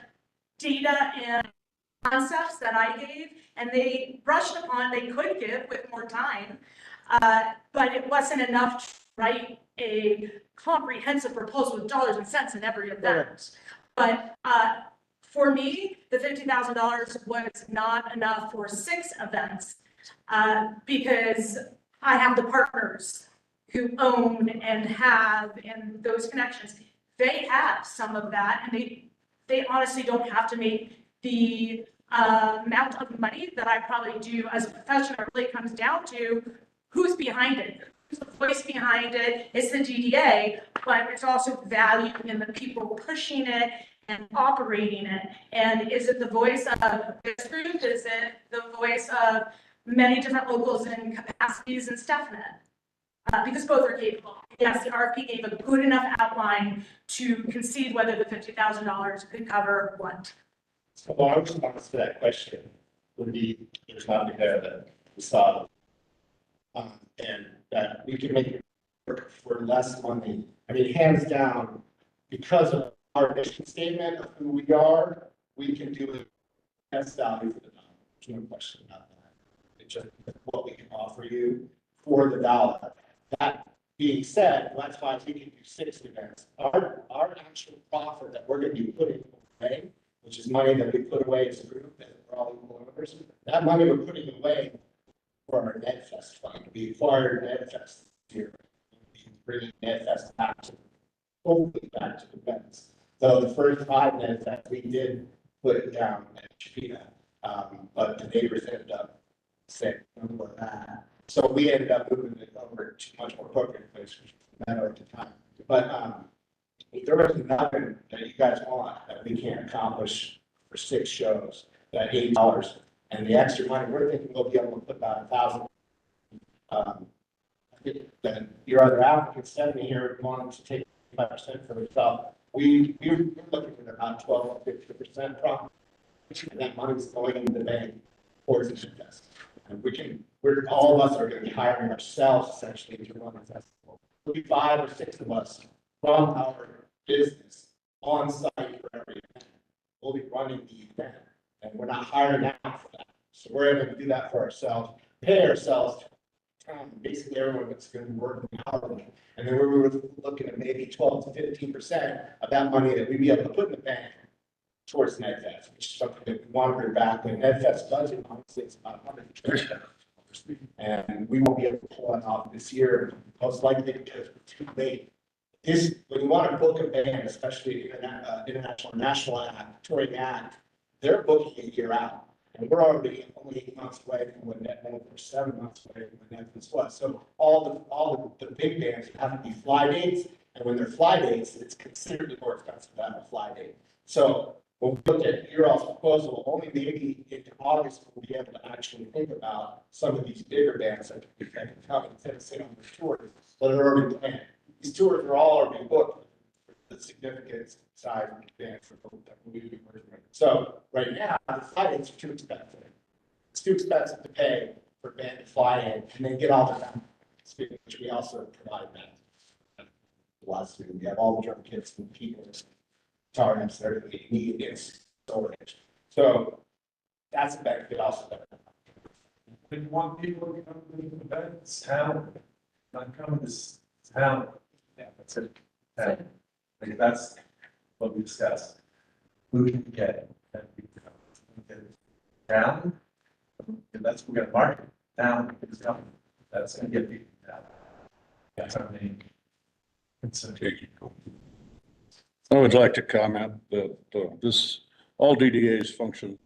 data and concepts that I gave, and they brushed upon, they could give with more time, but it wasn't enough to write a comprehensive proposal with dollars and cents in every event. But for me, the $50,000 was not enough for 6 events because I have the partners who own and have and those connections. They have some of that, and they honestly don't have to make the amount of money that I probably do as a professional. It really comes down to who's behind it. Who's the voice behind it? It's the DDA, but it's also value in the people pushing it and operating it. And is it the voice of this group? Is it the voice of many different locals and capacities and StaffNet? Because both are capable. Yes, the RFP gave a good enough outline to concede whether the $50,000 could cover what. So our response to that question would be, there's nothing there that we saw. And that we can make it work for less money. I mean, hands down, because of our mission statement of who we are, we can do it best value for the dollar. There's no question about that. It's just what we can offer you for the dollar. That being said, that's why we can do 6 events. Our actual profit that we're going to be putting away, which is money that we put away as a group that we're all equal owners, that money we're putting away for our NetFest fund. We acquired NetFest here. We're bringing NetFest back to, hopefully back to the events. So the first 5 NetFest we did put it down at Chapina, but the neighbors ended up saying no to that. So we ended up moving it over to a much more appropriate place, which was better at the time. But if there was nothing that you guys want that we can't accomplish for 6 shows, that $8, and the extra money, we're thinking we'll be able to put about 1,000. Then your other applicants sent me here wanting to take 5% for themselves. We're looking at about 12 to 50% profit, and that money's going into the bank towards the invest. And all of us are going to be hiring ourselves essentially to run the festival. There'll be 5 or 6 of us from our business on site for every event. We'll be running the event, and we're not hiring out for that. So we're able to do that for ourselves, pay ourselves. Basically, everyone that's going to be working hourly, and then we were looking at maybe 12 to 15% of that money that we'd be able to put in the bank towards NetFest, which is something that we want to bring back. And NetFest budget, honestly, it's about $100,000. And we won't be able to pull that off this year, most likely because we're too late. When you want to book a band, especially international national act, touring act, they're booking a year out. And we're already only 8 months away from when we're 7 months away from when NetFest was. So all the big bands have to be fly dates. And when they're fly dates, it's considerably more expensive to have a fly date. So when we looked at your all's proposal, only maybe in August we'll be able to actually think about some of these bigger bands that can come and sit on the tours that are already planned. These tours are all already booked for the significant size of the bands that we'll be working with. So right now, the fly dates are too expensive. It's too expensive to pay for a band to fly in and then get all the time, which we also provide that. We have all the drum kits and keyboards. Guitar amps, everything you need is storage. So that's a benefit also. When you want people to come to the event, it's town, not come to this town. Yeah, that's it. Town. Like that's what we discussed. Who can we get? And we can get town. And that's what we're gonna market. Town is coming. That's gonna get people down. That's our main. It's a I would like to comment that all DDAs function.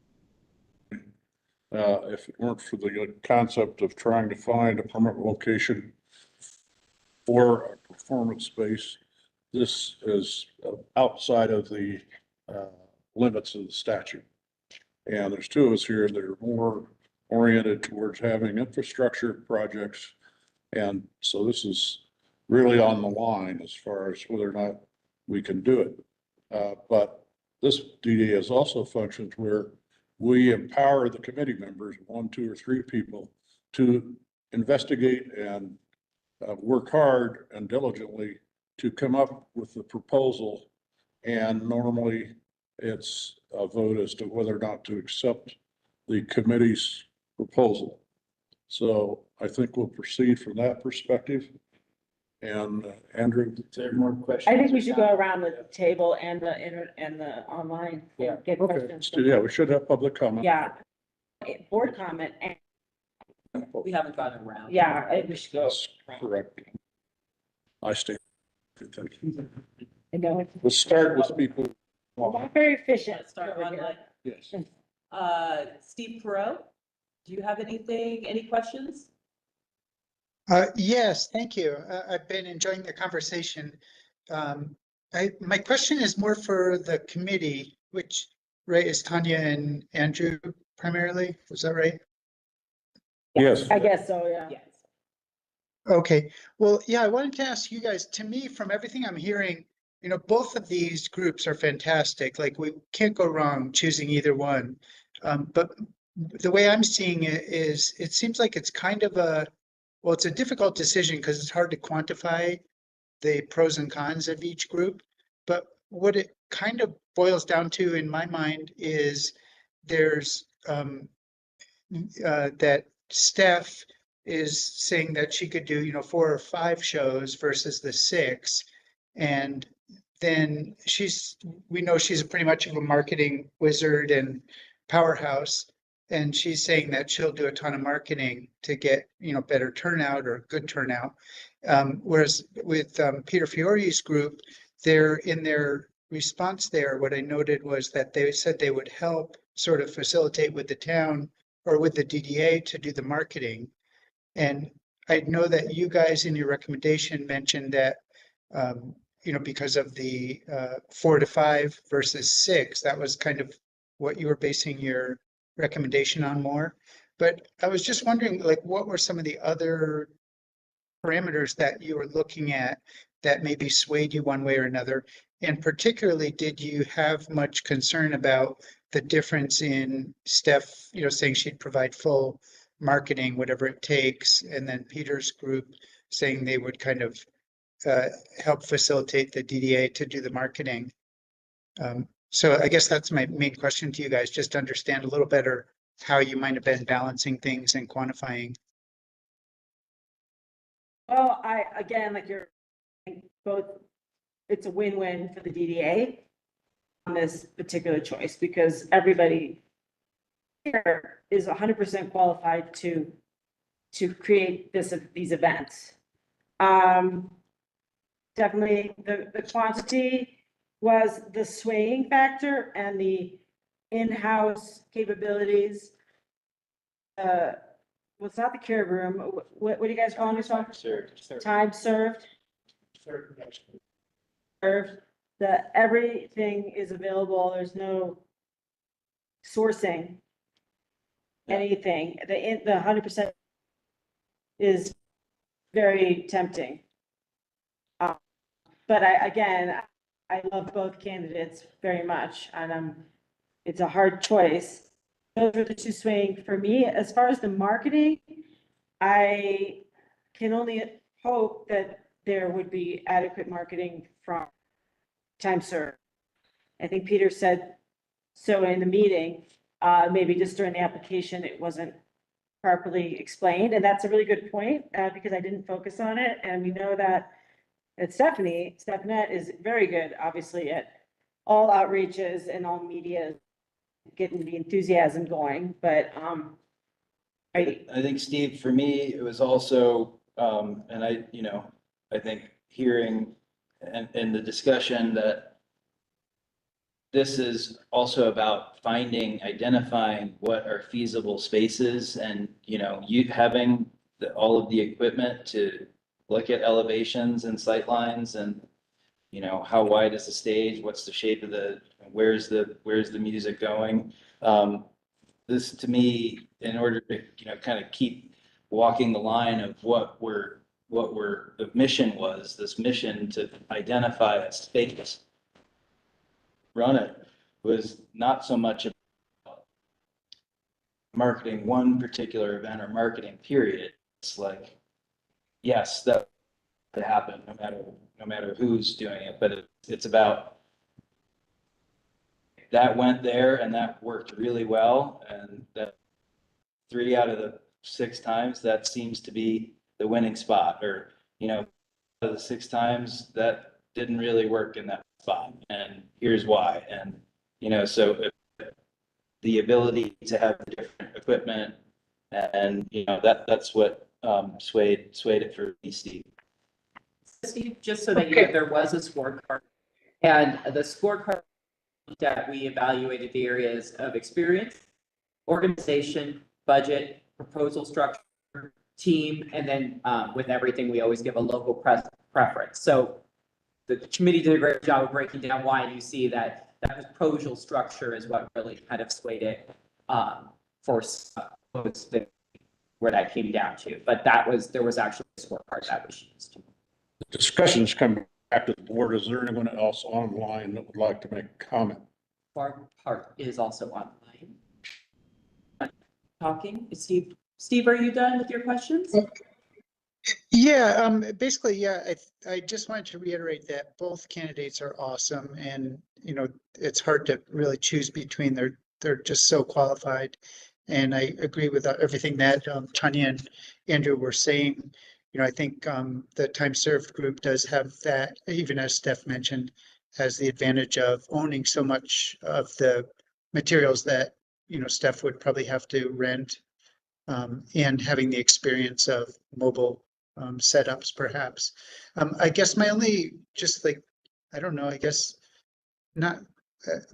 If it weren't for the concept of trying to find a permanent location for a performance space, this is outside of the limits of the statute. And there's two of us here that are more oriented towards having infrastructure projects. And so this is really on the line as far as whether or not we can do it. But this DDA has also functions where we empower the committee members, 1, 2, or 3 people, to investigate and work hard and diligently to come up with the proposal. And normally it's a vote as to whether or not to accept the committee's proposal. So I think we'll proceed from that perspective. And Andrew? Is there more questions? I think we should go around the table and the and the online. Yeah. Get Okay, questions. yeah, we should have public comment. Yeah. Board comment and, We haven't gotten around. yeah, I think we should go. That's correct. I stand. Thank you. I know. Let's start with people. We're very efficient. Let's start online. Yes. Steve Perot, do you have any questions? Yes, thank you. I've been enjoying the conversation. My question is more for the committee, which, right, is Tanya and Andrew primarily, was that right? Yes. I guess so, yeah. Yes. Okay, well, yeah, I wanted to ask you guys, to me, from everything I'm hearing, you know, both of these groups are fantastic. Like, we can't go wrong choosing either one. But the way I'm seeing it is, it seems like it's kind of well, it's a difficult decision because it's hard to quantify the pros and cons of each group. But what it kind of boils down to in my mind is there's that Steph is saying that she could do, 4 or 5 shows versus the 6. And then we know she's pretty much of a marketing wizard and powerhouse. And she's saying that she'll do a ton of marketing to get, better turnout or good turnout. Whereas with Peter Fiore's group, in their response there, what I noted was that they said they would help sort of facilitate with the town or with the DDA to do the marketing. And I know that you guys in your recommendation mentioned that, because of the 4 to 5 versus 6, that was kind of what you were basing your recommendation on more. But I was just wondering, like, what were some of the other parameters that you were looking at that maybe swayed you one way or another? And particularly, did you have much concern about the difference in Steph, saying she'd provide full marketing, whatever it takes, and then Peter's group saying they would kind of help facilitate the DDA to do the marketing? So I guess that's my main question to you guys, just to understand a little better how you might have been balancing things and quantifying. Well, again, like you're both, it's a win-win for the DDA on this particular choice because everybody here is 100% qualified to create these events. Definitely the quantity was the swaying factor and the in-house capabilities. Well, it's not the care room. What do you guys call this one? Time served. Served. That everything is available. There's no sourcing anything. The 100% is very tempting. But I love both candidates very much, and it's a hard choice. Those are the two swaying for me. As far as the marketing, I can only hope that there would be adequate marketing from Time Served. I think Peter said so in the meeting, maybe just during the application, it wasn't properly explained. And that's a really good point because I didn't focus on it. And we know that Stephanette is very good, obviously, at all outreaches and all media, getting the enthusiasm going. But I think, Steve, for me, it was also, and I think hearing and the discussion that this is also about identifying what are feasible spaces and, you having all of the equipment to look at elevations and sight lines and, how wide is the stage? What's the shape of where's the music going? This to me, in order to, kind of keep walking the line of the mission was, this mission to identify a space, run it, was not so much about marketing one particular event or marketing period. It's like, yes, that could happen no matter who's doing it, but it's about that went there and that worked really well. And that 3 out of the 6 times, that seems to be the winning spot, or, out of the 6 times that didn't really work in that spot. And here's why. And, so the ability to have different equipment and, that's what swayed it for me, Steve. Steve, just so that you know, there was a scorecard, and the scorecard that we evaluated the areas of experience, organization, budget, proposal structure, team, and then with everything, we always give a local preference. So the committee did a great job of breaking down why, and you see that proposal structure is what really kind of swayed it for where that came down to. But there was actually a scorecard that was used. The discussions come back to the board. Is there anyone else online that would like to make a comment? Barb Hart is also online. Talking. Steve, are you done with your questions? Yeah, basically, yeah, I just wanted to reiterate that both candidates are awesome, and, it's hard to really choose between. They're just so qualified. And I agree with everything that Tanya and Andrew were saying. I think the time served group does have that, even as Steph mentioned, has the advantage of owning so much of the materials that, Steph would probably have to rent, and having the experience of mobile setups, perhaps. I guess my only, I don't know, I guess not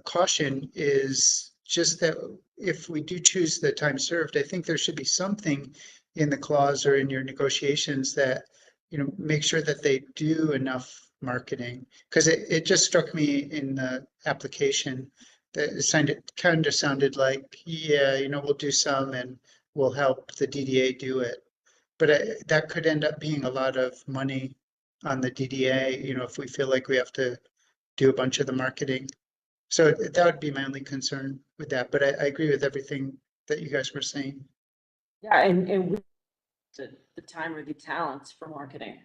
caution is just that if we do choose the time served, I think there should be something in the clause or in your negotiations that, make sure that they do enough marketing. Because it just struck me in the application that it kind of sounded like, yeah, we'll do some and we'll help the DDA do it. But that could end up being a lot of money on the DDA, if we feel like we have to do a bunch of the marketing. So that would be my only concern with that. But I agree with everything that you guys were saying. Yeah, and we, the time or the talents for marketing.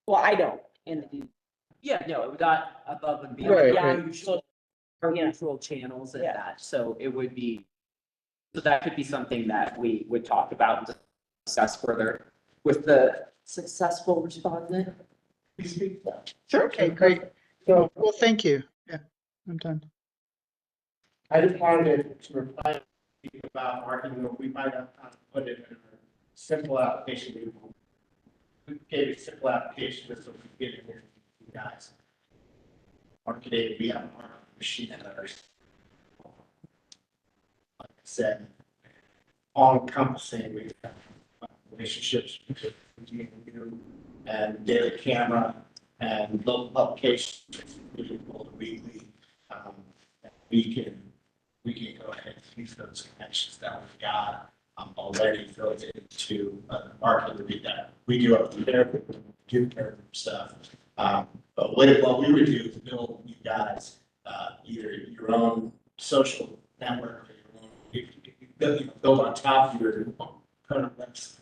Well, I don't, Yeah, no, it was not above and Right, beyond right. our usual channels and that. So it would be, so that could be something that we would talk about and discuss further with the successful respondent. Sure. Okay, great. Well, thank you. Yeah, I'm done. I just wanted to reply about marketing, what we might have put it in a simple application. We gave a simple application just so we can get it here, you guys. Marketing, we have a marketing machine at ours. Like I said, all encompassing, we have relationships between you and daily camera and local publications, weekly. We can go ahead and use those connections that we've got already built into marketing that we do up there, do stuff. But what we would do is build you guys either your own social network or your own, build on top of your current website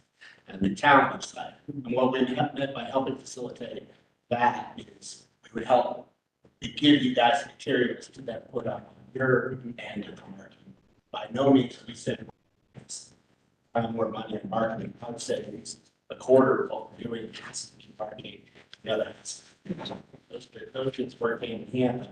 and the town website. And what we meant by helping facilitate that is we would help give you guys materials to then put on your end of the marketing. By no means we said more money in marketing. I would say it's a quarter of what we're doing is marketing. The other those things work hand in hand.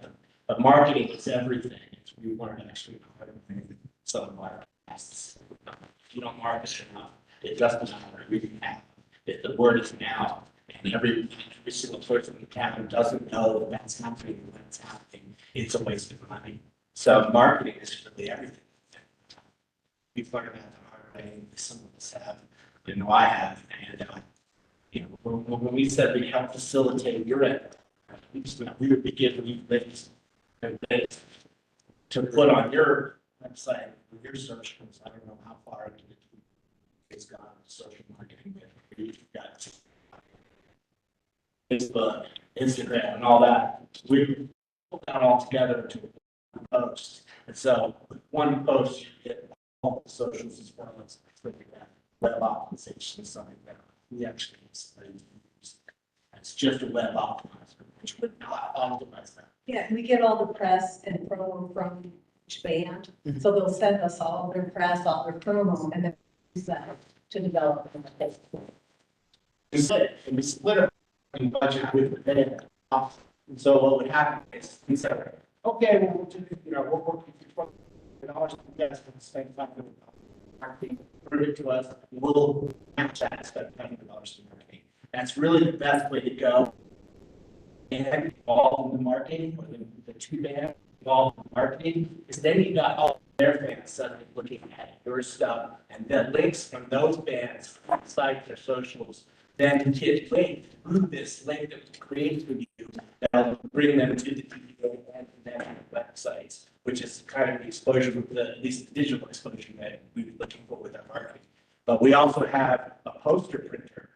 But marketing is everything. We weren't actually marketing some of our tasks. If you don't market enough, it doesn't matter who you have. If the word is now and and every single person in the town doesn't know that that's happening, when it's happening, it's a waste of money. So marketing is really everything. We've learned that the hard way, some of us have, you know, I have, and, you know, when we said we help facilitate your end, we would be giving you links to put on your website, with your socials. I don't know how far it's gone, social marketing, but you've got Facebook, Instagram, and all that. We put that all together to a post. And so with one post, you get all the socials as well as web optimization, something that we actually use. It's just a web optimizer, which would not optimize that. Yeah, we get all the press and promo from each band, so they'll send us all their press, all their promo, and then we use that to develop. We split it in budget with the band. And so what would happen is we said, okay, well, we'll do, you know, we're working for $20 to guys for the same $500 marketing, bring it to us, we'll match that, spend $500 to marketing. That's really the best way to go. And involved in the marketing, or the two bands involved in marketing, is then you got all their fans suddenly looking at your stuff, and the links from those bands, sites, their socials, then get linked through this link that was created for you, that'll bring them to the DDA and then websites, which is kind of the exposure, at least the digital exposure that we were looking for with our marketing. But we also have a poster printer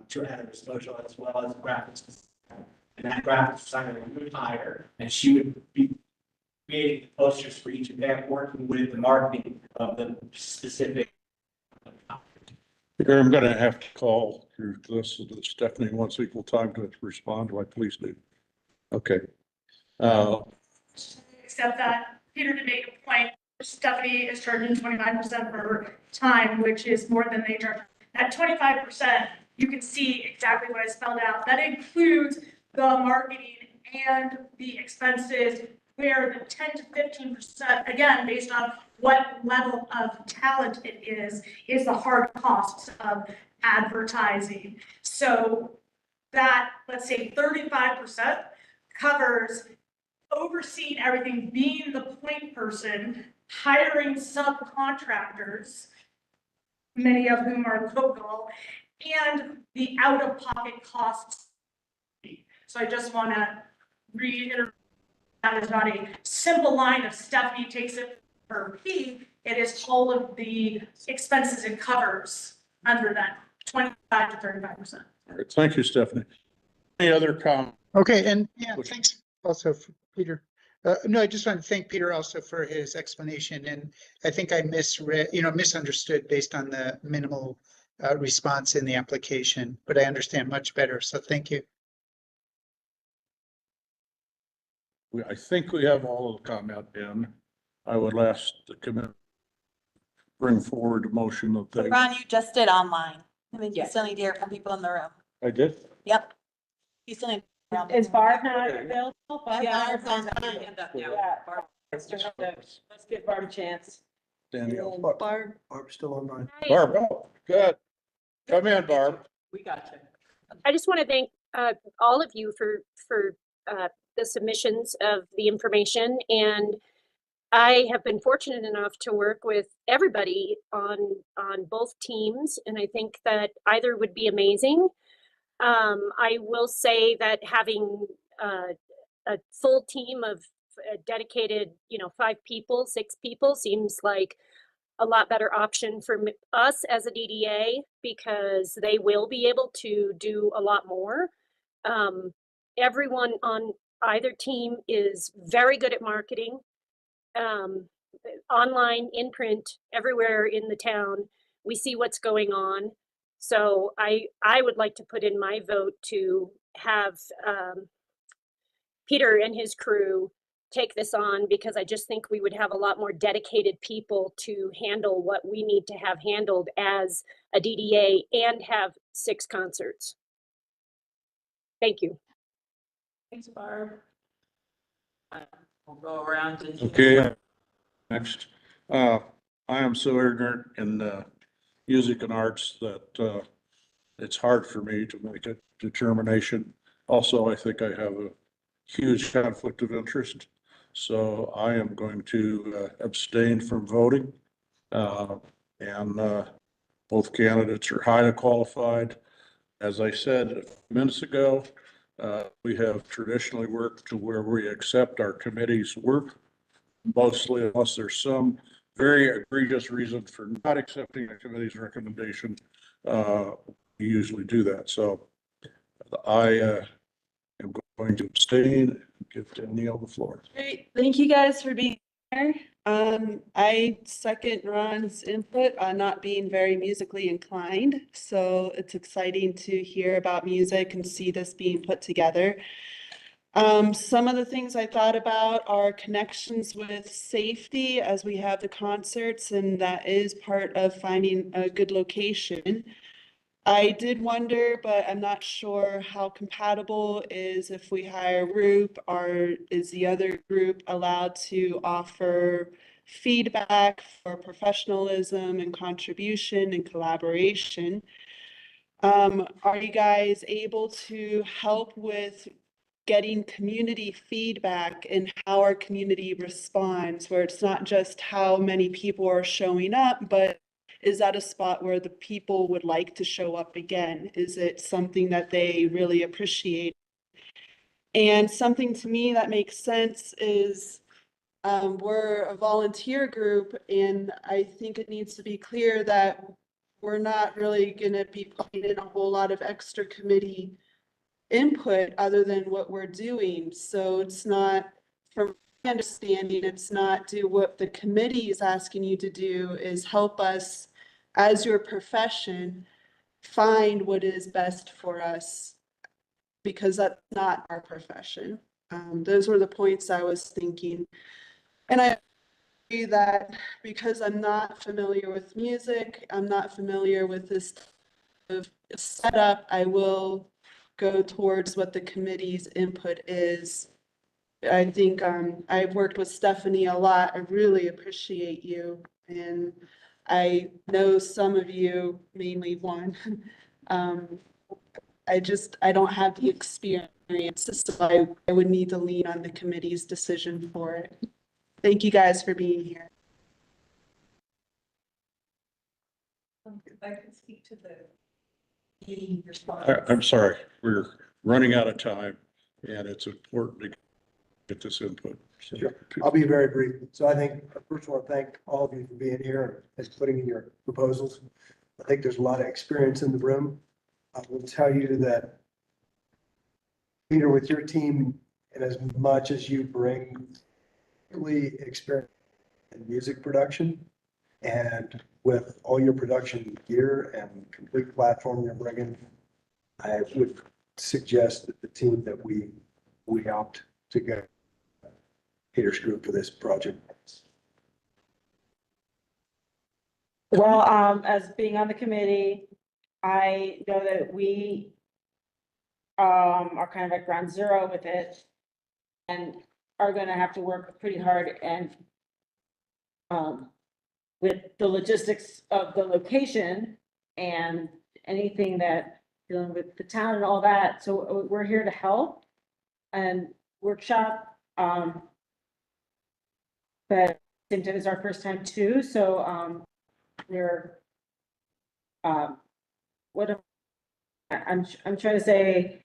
to add a social, as well as graphics designer. And that graphics designer would hire, and she would be creating the posters for each event, working with the marketing of the specific. Here, I'm gonna have to call through this, so that Stephanie wants equal time to respond. Why, please do. Okay. Except that Peter did make a point, Stephanie is charging 25% of her time, which is more than they charge. At 25%, you can see exactly what I spelled out. That includes the marketing and the expenses, where the 10 to 15%, again, based on what level of talent it is the hard costs of advertising. So that, let's say 35% covers overseeing everything, being the point person, hiring subcontractors, many of whom are local, and the out-of-pocket costs. So I just want to reiterate, that is not a simple line of Stephanie takes it per fee. It is all of the expenses it covers under that 25 to 35%. All right, thank you, Stephanie. Any other comments? Okay, and yeah, thanks also for Peter. No, I just want to thank Peter also for his explanation, and I think I misunderstood based on the minimal response in the application, but I understand much better, so thank you. I think we have all of the comment in. I would ask the committee bring forward a motion of the. Ron, you just did online. I mean, you still need to hear from people in the room. I did? Yep. You still need. Is Barb not available? Barb's on. Yeah. Let's give Barb a chance. Danielle. Barb's still online. Barb, oh, good. Come in, Barb. We got you. I just want to thank all of you for the submissions of the information, and I have been fortunate enough to work with everybody on both teams, and I think that either would be amazing. I will say that having a full team of dedicated, 5 people, 6 people seems like a lot better option for us as a DDA, because they will be able to do a lot more. Everyone on either team is very good at marketing, online, in print, everywhere in the town. We see what's going on. So I would like to put in my vote to have Peter and his crew take this on, because I just think we would have a lot more dedicated people to handle what we need to have handled as a DDA and have 6 concerts. Thank you. Thanks, Barb. We'll go around to. Okay, next. I am so ignorant in music and arts that it's hard for me to make a determination. Also, I think I have a huge conflict of interest. So I am going to abstain from voting. And both candidates are highly qualified. As I said a few minutes ago, we have traditionally worked to where we accept our committee's work, mostly unless there's some very egregious reason for not accepting a committee's recommendation. We usually do that. So I am going to abstain and give Danielle the floor. Great, thank you guys for being here. I second Ron's input on not being very musically inclined, so it's exciting to hear about music and see this being put together. Some of the things I thought about are connections with safety as we have the concerts, and that is part of finding a good location. I did wonder, but I'm not sure how compatible is if we hire a group, or is the other group allowed to offer feedback for professionalism and contribution and collaboration? Are you guys able to help with getting community feedback and how our community responds, where it's not just how many people are showing up, but is that a spot where the people would like to show up again? Is it something that they really appreciate? And something to me that makes sense is we're a volunteer group, and I think it needs to be clear that we're not really going to be putting in a whole lot of extra committee input other than what we're doing. So it's not, from my understanding, it's not do what the committee is asking you to do, is help us as your profession find what is best for us, because that's not our profession. Those were the points I was thinking. And I agree that because I'm not familiar with music, I'm not familiar with this type of setup, I will go towards what the committee's input is. I think I've worked with Stephanie a lot. I really appreciate you. And I know some of you, mainly one, I don't have the experience, so I would need to lean on the committee's decision for it. Thank you guys for being here. If I could speak to the response. I'm sorry, we're running out of time and it's important to get this input. So, Sure. I'll be very brief. So I think, first of all, thank all of you for being here and putting in your proposals. I think there's a lot of experience in the room. I will tell you that, Peter, with your team, and as much as you bring really experience in music production, and with all your production gear and complete platform you're bringing, I would suggest that the team that we opt to go Peter's group for this project. Well, as being on the committee, I know that we are kind of at ground zero with it and are gonna have to work pretty hard and with the logistics of the location and anything that dealing with the town and all that. So we're here to help and workshop. But same time, it's our first time too, so we're what if I'm trying to say,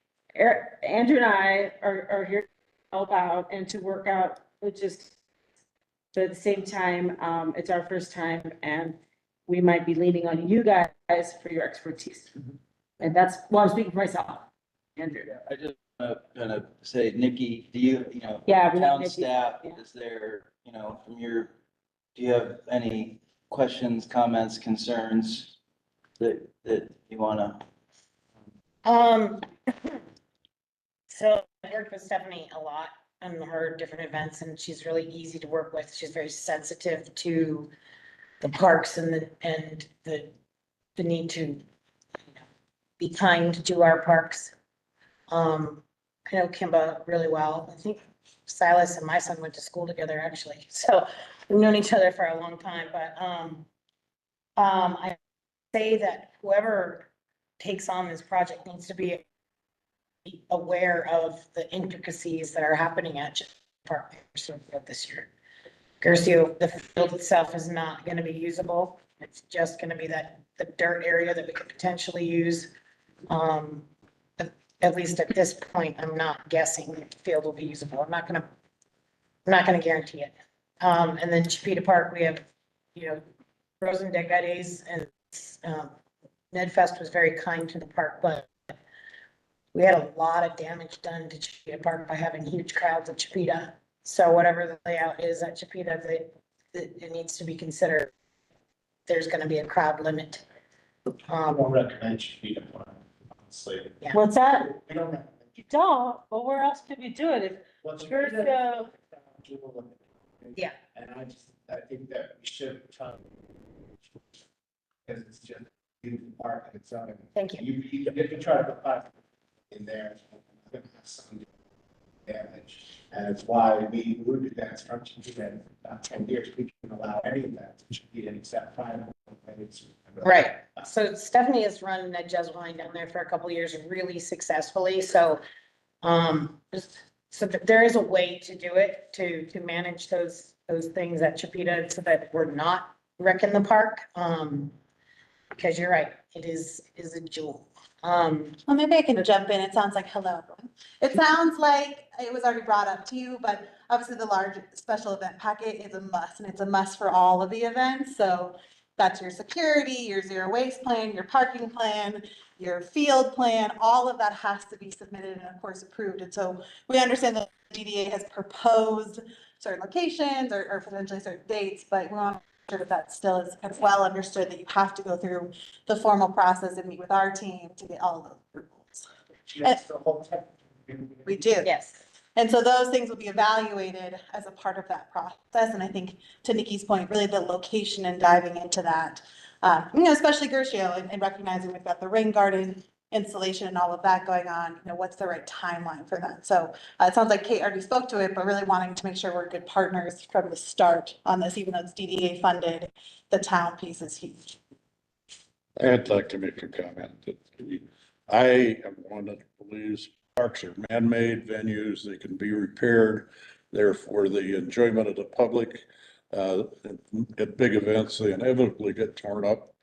Andrew and I are here to help out and to work out logistics. But at the same time, it's our first time and we might be leaning on you guys for your expertise. And that's, well, I'm speaking for myself, Andrew. I just gonna say, Nikki, do you know, Yeah, we need town Nikki, staff, yeah. is there, from your, do you have any questions, comments, concerns that you wanna? So I worked with Stephanie a lot on her different events, and she's really easy to work with. She's very sensitive to the parks and the need to be kind to our parks. I know Kimba really well. I think Silas and my son went to school together, actually. So we've known each other for a long time, but I say that whoever takes on this project needs to be aware of the intricacies that are happening at Park this year. Gercio, the field itself is not gonna be usable. It's just gonna be the dirt area that we could potentially use. At least at this point, I'm not guessing that the field will be usable. I'm not gonna guarantee it. And then Chipeta Park, we have, frozen decades, and NedFest was very kind to the park, but we had a lot of damage done to Chipeta Park by having huge crowds at Chipeta. So whatever the layout is at Chipeta, it needs to be considered. There's gonna be a crowd limit. I don't recommend Chipeta Park, honestly. Yeah. What's that? We don't recommend. You don't, but where else could we do it if Well, first, Yeah. And I think that we should try. Because it's just a park and it's on. Thank you. If you try to put five in there, it's gonna have some damage. And it's why we moved events from Chipeta, 10 years, we can allow any event to Chipeta except private. Right. So Stephanie has run Ned Jazz Wine down there for a couple of years really successfully. So, there is a way to do it, to manage those things at Chipeta so that we're not wrecking the park. Because you're right, it is a jewel. Well, maybe I can jump in. It sounds like, hello, everyone. It sounds like it was already brought up to you, but obviously the large special event packet is a must, and it's a must for all of the events. So that's your security, your zero waste plan, your parking plan, your field plan, all of that has to be submitted and of course approved. And so we understand that the DDA has proposed certain locations or potentially certain dates, but we want to make sure that that still is kind of well understood, that you have to go through the formal process and meet with our team to get all of those approvals. We do. Yes. And so those things will be evaluated as a part of that process. And I think to Nikki's point, really the location and diving into that, especially Gercio and recognizing we've got the rain garden installation and all of that going on, what's the right timeline for that? So it sounds like Kate already spoke to it, but really wanting to make sure we're good partners from the start on this, even though it's DDA funded, the town piece is huge. I'd like to make a comment that I am one that believes parks are man-made venues. They can be repaired. They're for the enjoyment of the public. At big events, they inevitably get torn up.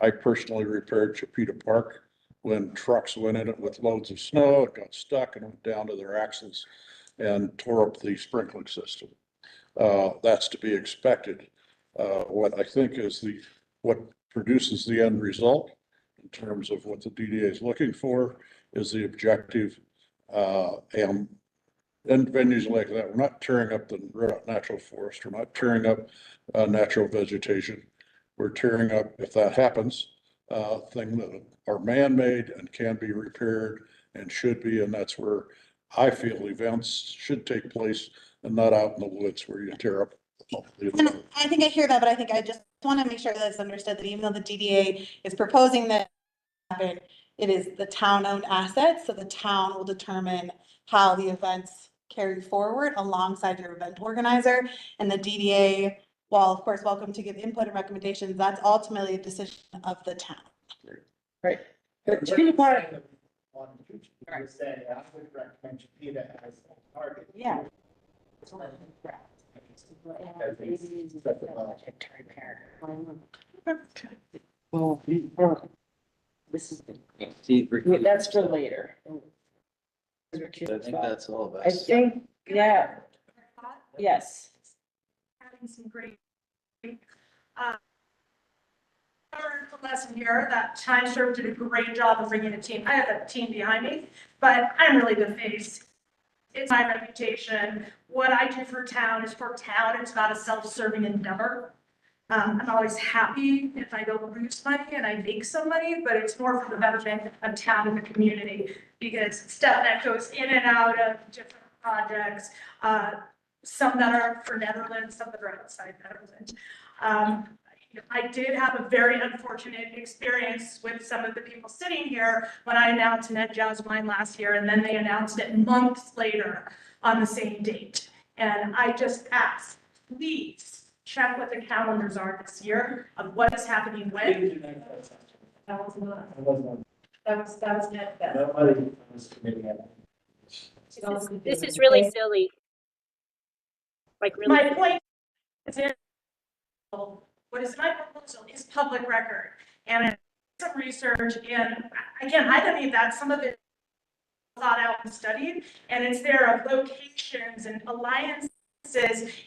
I personally repaired Chipeta Park when trucks went in it with loads of snow. It got stuck and went down to their axles and tore up the sprinkling system. That's to be expected. What I think is what produces the end result in terms of what the DDA is looking for is the objective. And venues like that, we're not tearing up the natural forest. We're not tearing up natural vegetation. We're tearing up, if that happens, things that are man-made and can be repaired and should be. And that's where I feel events should take place and not out in the woods where you tear up. And I think I hear that, but I think I just want to make sure that it's understood that even though the DDA is proposing that it is the town-owned assets, so the town will determine how the events carry forward alongside your event organizer. And the DDA, while of course welcome to give input and recommendations, that's ultimately a decision of the town. right. But Chipeta Park, I would say I would recommend Chipeta as a target. yeah. Well, this is, that's for later. I think that's all of I us. think, yeah, yes. Having some great, learned the lesson here that Time Served did a great job of bringing a team. I have a team behind me, but I'm really the face. It's my reputation. What I do for town is for town. It's not a self-serving endeavor. I'm always happy if I don't lose money and I make some money, but it's more for the betterment of town and the community, because stuff that goes in and out of different projects, some that are for Netherlands, some that are outside Netherlands. I did have a very unfortunate experience with some of the people sitting here when I announced Ned Jazz Wine last year, and then they announced it months later on the same date. And I just asked, please check what the calendars are this year of what is happening when. That was net. Nobody from this committee had. This is really silly. Like really. My point is, what is my proposal is public record, and some research, and again, I believe that some of it thought out and studied, and it's there of locations and alliances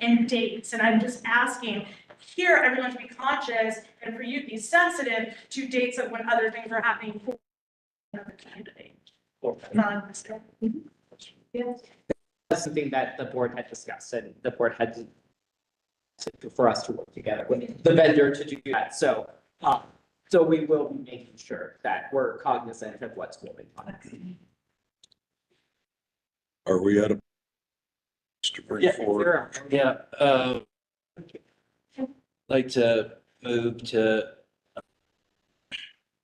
and dates, and I'm just asking here everyone to be conscious and for you to be sensitive to dates of when other things are happening for the community. Yes. That's something that the board had discussed and the board had for us to work together with the vendor to do that. So, so we will be making sure that we're cognizant of what's going on. Are we at a to bring forward? Yeah, like to move to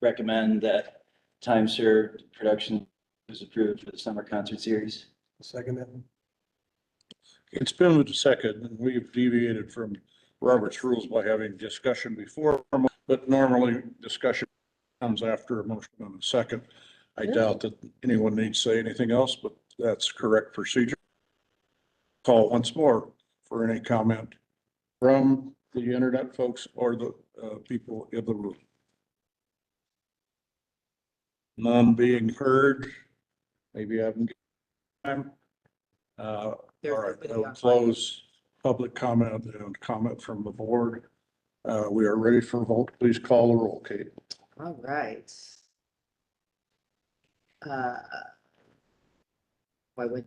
recommend that time served production is approved for the summer concert series. Second that. It's been with the second, and we've deviated from Robert's rules by having discussion before, but normally discussion comes after a motion and a second. I doubt that anyone needs to say anything else, but that's correct procedure. Call once more for any comment from the internet folks or the people in the room. None being heard. Maybe I haven't time. All right, I will close public comment and comment from the board. We are ready for vote. Please call the roll, Kate. All right. Why would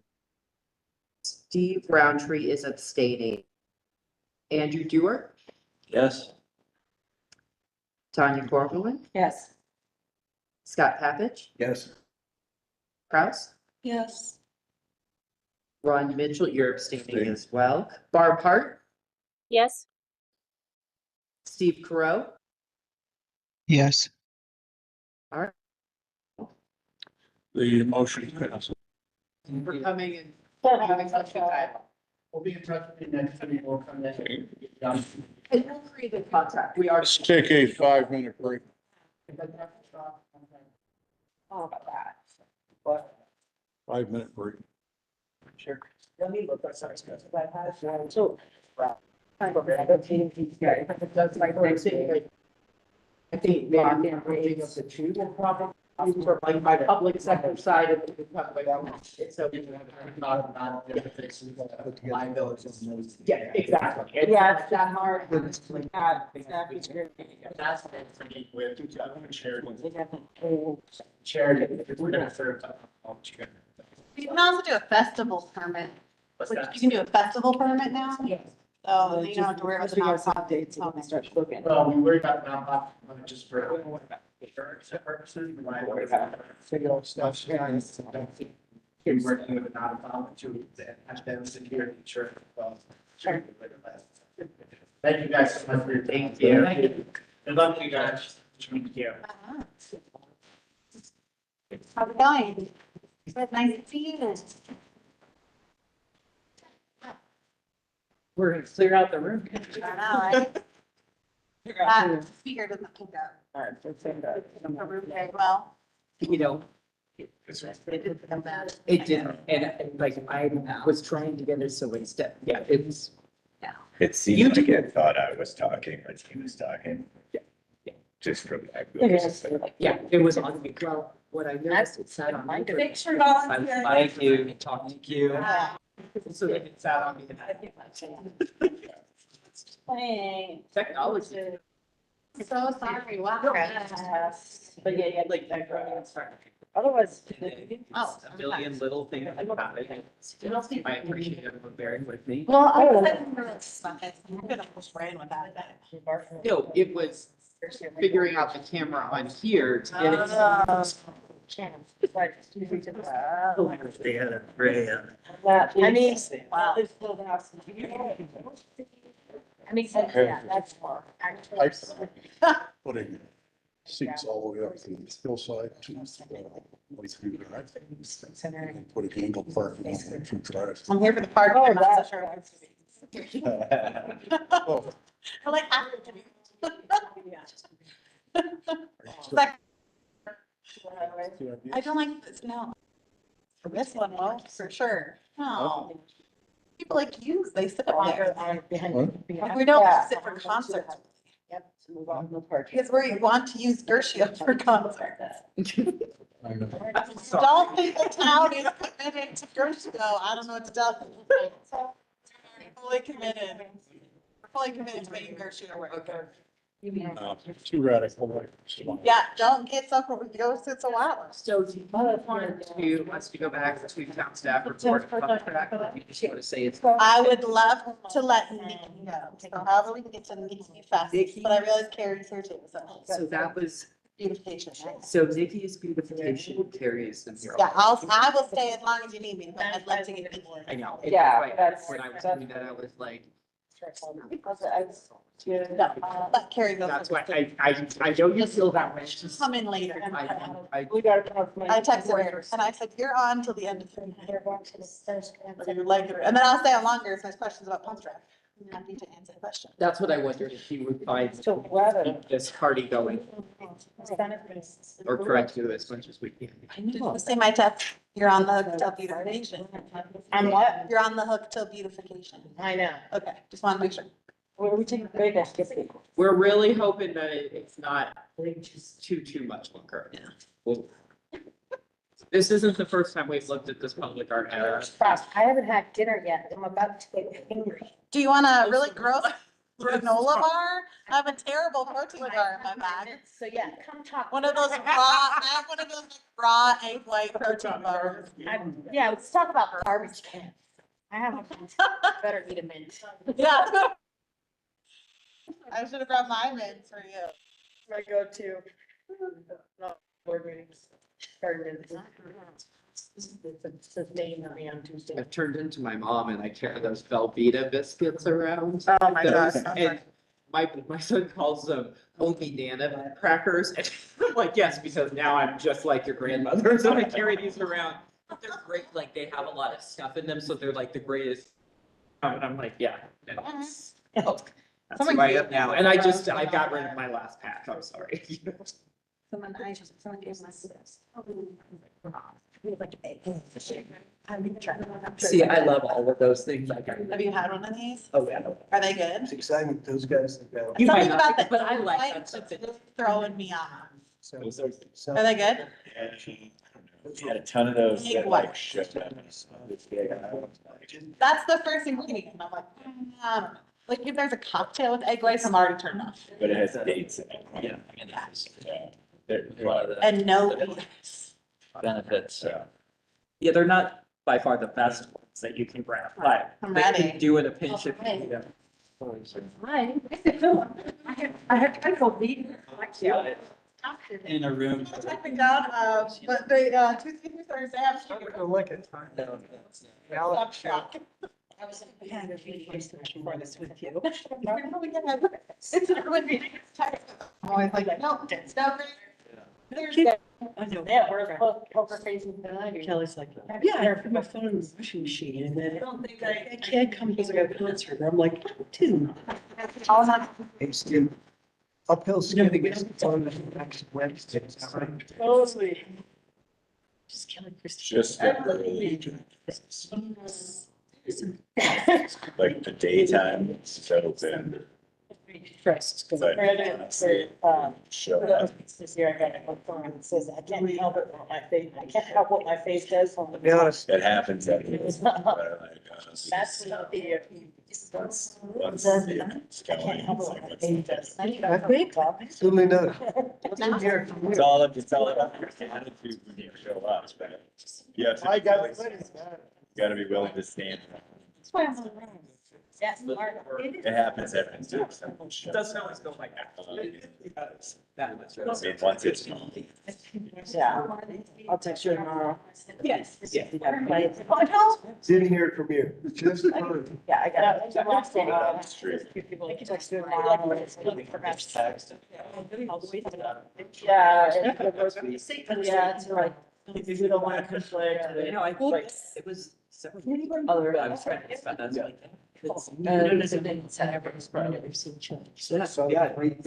Steve Roundtree is abstaining. Andrew Dewar, Yes? Tanya Corvin, Yes. Scott Papich, Yes. Kraus, Yes. Ron Mitchell, you're abstaining as well. Barb Hart, Yes. Steve Carell. Yes. All right. The motion passes. For coming and having such a good time. We'll be in touch with you next time we'll come in. And we'll create a contract. We are. Let's take a 5-minute break. All about that. 5-minute break. Sure. Let me look at sorry, guys. So. That's my first thing. I think maybe bringing up the two will probably for like my public sector side of the public. So. Yeah, exactly. Yeah, it's that hard. That's charity. If we're gonna serve. You can also do a festival permit. Which you can do a festival permit now. Yes. So you don't have to worry about the nonprofit. Dates and we can start looking. Well, we worry about nonprofit just for purposes. We might worry about single stuff. We're working with a nonprofit to have them secure insurance. Sure. Thank you guys so much for your time. Thank you. Good luck to you guys. Thank you. How's it going? It's nice to see you. We're gonna clear out the room. I know, right? That speaker doesn't pick up the room very well. You know, It did become bad. it didn't, and like I was trying to get it so instead, yeah, it was. It You seemed like do. it thought I was talking, but he was talking. Yeah, yeah. Just from that. Yeah, it was on me. Well, what I noticed, it sat on my. Thanks for volunteering. Thank you. Thank you. So that it sat on me. Technology. So sorry, wow. But yeah, like that growing and starting. Otherwise. Oh, A million little things about it. I appreciate it for bearing with me. Well, I was I'm gonna push Brian with that. No, it was figuring out the camera on here to get it. I mean, wow. I mean, yeah, that's more. Putting seats all the way up to the hillside to Lakeview Drive. And putting angle parking on Lakeview Drive. I'm here for the park. Oh, I'm not so that's- sure. Oh, I like. are you still- I don't like this, no. This one, well, for sure. No. People like you, they sit up there. We don't sit for concerts. Yep, so move on, no part. Because we want to use Gershio for concerts. Don't think the town is committed to Gershio. I don't know what to tell you. Fully committed. We're fully committed to making Gershio work. Too radical. Yeah, don't get so, go sit so loud. So do you want to, wants to go back to town staff report? Contract? You just want to say it's. I would love to let Nikki go. So however we can get to Nikki fast, but I realize Carrie's here too, so. So that was, Beautification, right? so Nikki's beautification carries them here. Yeah, I will stay as long as you need me, but I'd love to get Nikki. I know. Yeah, that's- When I was doing that, I was like, No, let Carrie go. that's why I know you feel that way. It's just- Come in later. I We gotta come up. I texted her and I said, you're on till the end of the night. They're going to the first. And then I'll stay on longer if there's questions about pump track. I'm happy to answer questions. That's what I wondered if you would find So weather. keep this party going or correct you as much as we can. Just say my text, you're on the hook till beautification. I'm what? You're on the hook till beautification. I know. Okay, just want to make sure. Where are we taking a break? We're really hoping that it's not too much longer. Yeah. Well, this isn't the first time we've looked at this public art area. Frost, I haven't had dinner yet. I'm about to get hungry. Do you want a really gross granola bar? I have a terrible protein bar in my bag. So yeah, come talk. One of those raw, I have one of those like, raw egg white protein bars. Yeah, let's talk about garbage cans. I have better eat a mint. Yeah. I should have brought my mints for you. I go to, not board meetings. Sustain me on Tuesday. I've turned into my mom and I carry those Velveeta biscuits around. Oh my gosh. And my son calls them Homie Nana crackers. And I'm like, yes, because now I'm just like your grandmother. So I carry these around. But they're great. Like they have a lot of stuff in them. So they're like the greatest. And I'm like, yeah. That's who I am now. And I got rid of my last pack. I'm sorry. Someone gave my sis. See, I love all of those things. Have you had one of these? Oh, yeah. Are they good? It's exciting, those guys. You might Something not, about that but I like light that stuff. that's just throwing me off. So, Are they good? Had a ton of those Egg that white. like showed up. That's the first ingredient. And I'm like, I don't know. Like if there's a cocktail with egg whites, I'm already turned off. But it has dates in it. Yeah, I mean, that's, there are a lot of the And no. benefits. Yeah, they're not by far the best ones that you can grab, but I'm they ready. can do in a pinch if you Okay. need them. Hi. I have tried to leave. In a room. Typing down, but the two speakers are Sam. I like it. I'm shocked. I was kind of for this with you. It's a good meeting. I'm always like, no, it's not there. There's that. I know. Yeah, we're poker facing behind you. Kelly's like, yeah, I put my phone in the washing machine and then I can't come because I got a concert. I'm like, dude. Hey, Stu, uphill skipping is on the next Wednesday. Is that right? Totally. Just Kelly Christie. Just like the daytime, it's open. Stressed. But honestly, show up. This year I got a phone and it says, I can't help it what my face, I can't help what my face does. To be honest, It happens at. But like, honestly, That's not the. once the event's I going, can't help it's what like, my what's face the does. duly noted. It's all about your attitude when you show up, but you have to. I got You gotta be willing to stand. That's why I'm around. That's smart. It happens every time. It doesn't always go like that. That much. I mean, once it's. Yeah. I'll text you tomorrow. Yes. Yeah. Didn't hear it from you, just heard. Yeah, I got it. Down the street. I can text you tomorrow. Yeah. Yeah, it's like, if you don't want to conflict. You know, I like, it was Other, I was trying to spend that. So, yeah. I think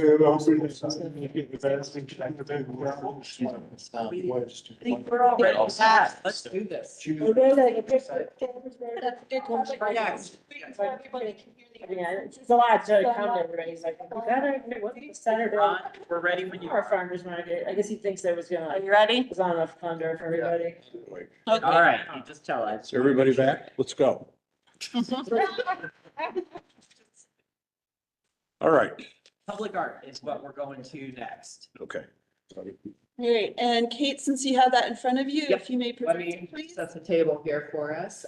we're all ready. Let's do this. Yeah, it's a lot to come to everybody's like, we gotta, what's the Saturday? Ron, we're ready when you Our are. farmer's market, I guess he thinks there was gonna, Are you ready? was on enough thunder for everybody. All right, you just tell us. Is everybody back? Let's go. All right, Public art is what we're going to next. okay. Great, and Kate, since you have that in front of you, Yep. if you may Let present, me please. set the table here for us.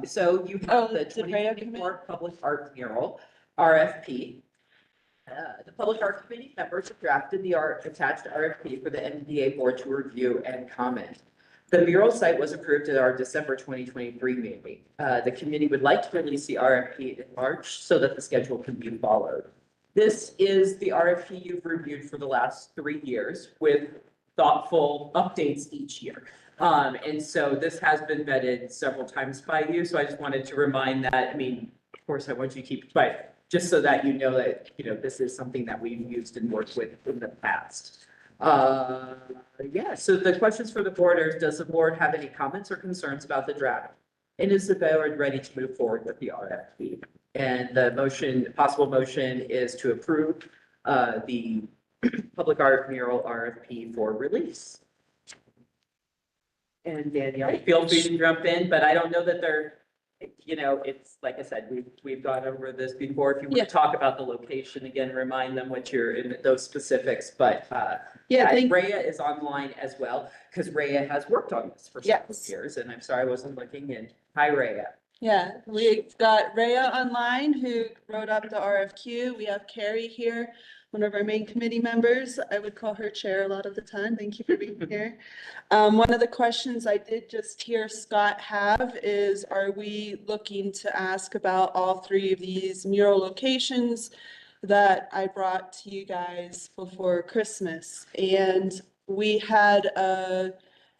So you Oh, have the did Rhea come in? 2024 Public Art Mural, RFP. The Public Art Committee members have drafted the attached RFP for the NDDA board to review and comment. The mural site was approved at our December 2023 meeting. The committee would like to release the RFP in March so that the schedule can be followed. This is the RFP you've reviewed for the last 3 years with thoughtful updates each year. And so this has been vetted several times by you. So I just wanted to remind that, I mean, of course, I want you to keep, but just so that you know that, this is something that we've used and worked with in the past. Yeah, so the questions for the board are, does the board have any comments or concerns about the draft? And is the board ready to move forward with the RFP? And the possible motion is to approve the public art mural RFP for release. And Danielle, feel free to jump in, but I don't know that they're, it's like I said, we've gone over this before. If you want to talk about the location again, remind them what you're in those specifics, but Rhea is online as well, because Rhea has worked on this for several years, and I'm sorry I wasn't looking in. Hi, Rhea. Yeah, we've got Rhea online who wrote up the RFQ. We have Carrie here, one of our main committee members. I would call her chair a lot of the time. Thank you for being here. One of the questions I did just hear Scott have is, are we looking to ask about all 3 of these mural locations that I brought to you guys before Christmas? And we had a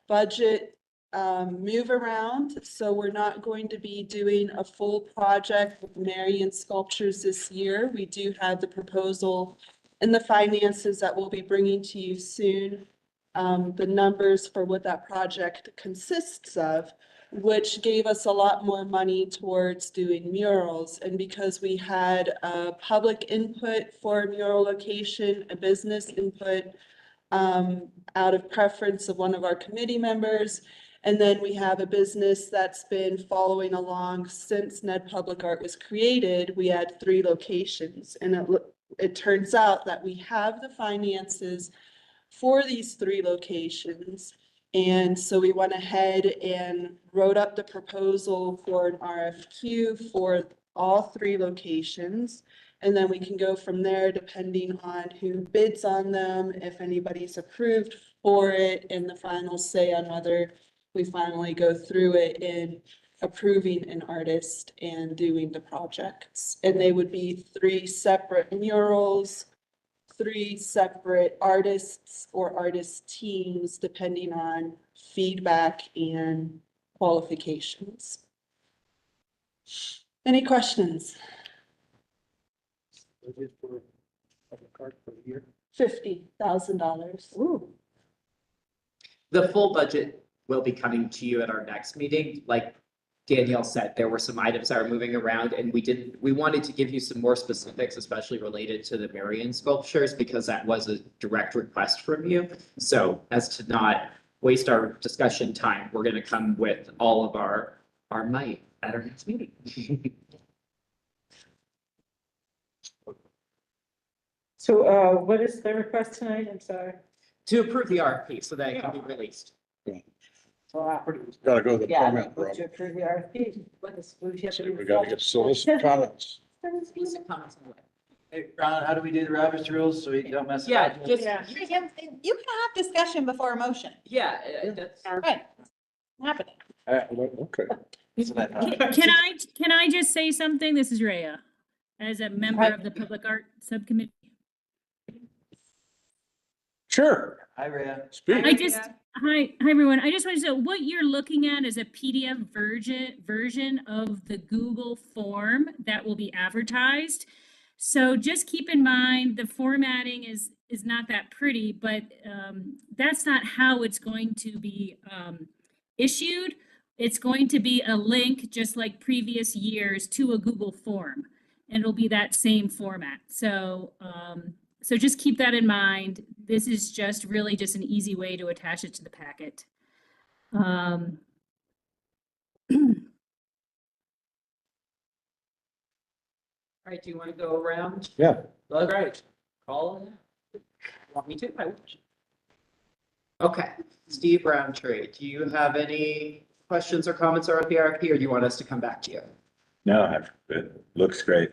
budget move around, so we're not going to be doing a full project with Marion Sculptures this year. We do have the proposal and the finances that we'll be bringing to you soon. The numbers for what that project consists of, which gave us a lot more money towards doing murals. And because we had a public input for a mural location, a business input out of preference of one of our committee members, and then we have a business that's been following along since Ned Public Art was created. We had 3 locations, and it turns out that we have the finances for these 3 locations. And so we went ahead and wrote up the proposal for an RFQ for all 3 locations. And then we can go from there depending on who bids on them, if anybody's approved for it, and the final say on whether we finally go through it in approving an artist and doing the projects. And they would be 3 separate murals, 3 separate artists or artist teams, depending on feedback and qualifications. Any questions? $50,000. Ooh. The full budget will be coming to you at our next meeting. Like Danielle said, there were some items that are moving around, and we wanted to give you some more specifics, especially related to the Marion sculptures, because that was a direct request from you. So as to not waste our discussion time, we're going to come with all of our might at our next meeting. So, what is the request tonight? I'm sorry. To approve the RFP so that it can be released. Gotta go to the comment, Move Rob. to approve the RFP. We gotta get solicit comments. Solicit comments on what? Hey, Ron, how do we do the Robert's rules so we don't mess it Yeah, up? just, You can have discussion before a motion. yeah, that's. Right. Happening. Okay. Can I just say something? This is Rhea, as a member of the Public Art Subcommittee. Sure. Hi, Rhea. Speak. Hi, everyone. I just wanted to know what you're looking at is a PDF version of the Google form that will be advertised. So just keep in mind, the formatting is not that pretty, but that's not how it's going to be issued. It's going to be a link, just like previous years, to a Google form. And it'll be that same format. So so just keep that in mind. This is just really just an easy way to attach it to the packet. All right, do you want to go around? Yeah. All right, call. Want me to? I wish. Okay, Steve Roundtree, do you have any questions or comments on the RFP, or do you want us to come back to you? No, it looks great.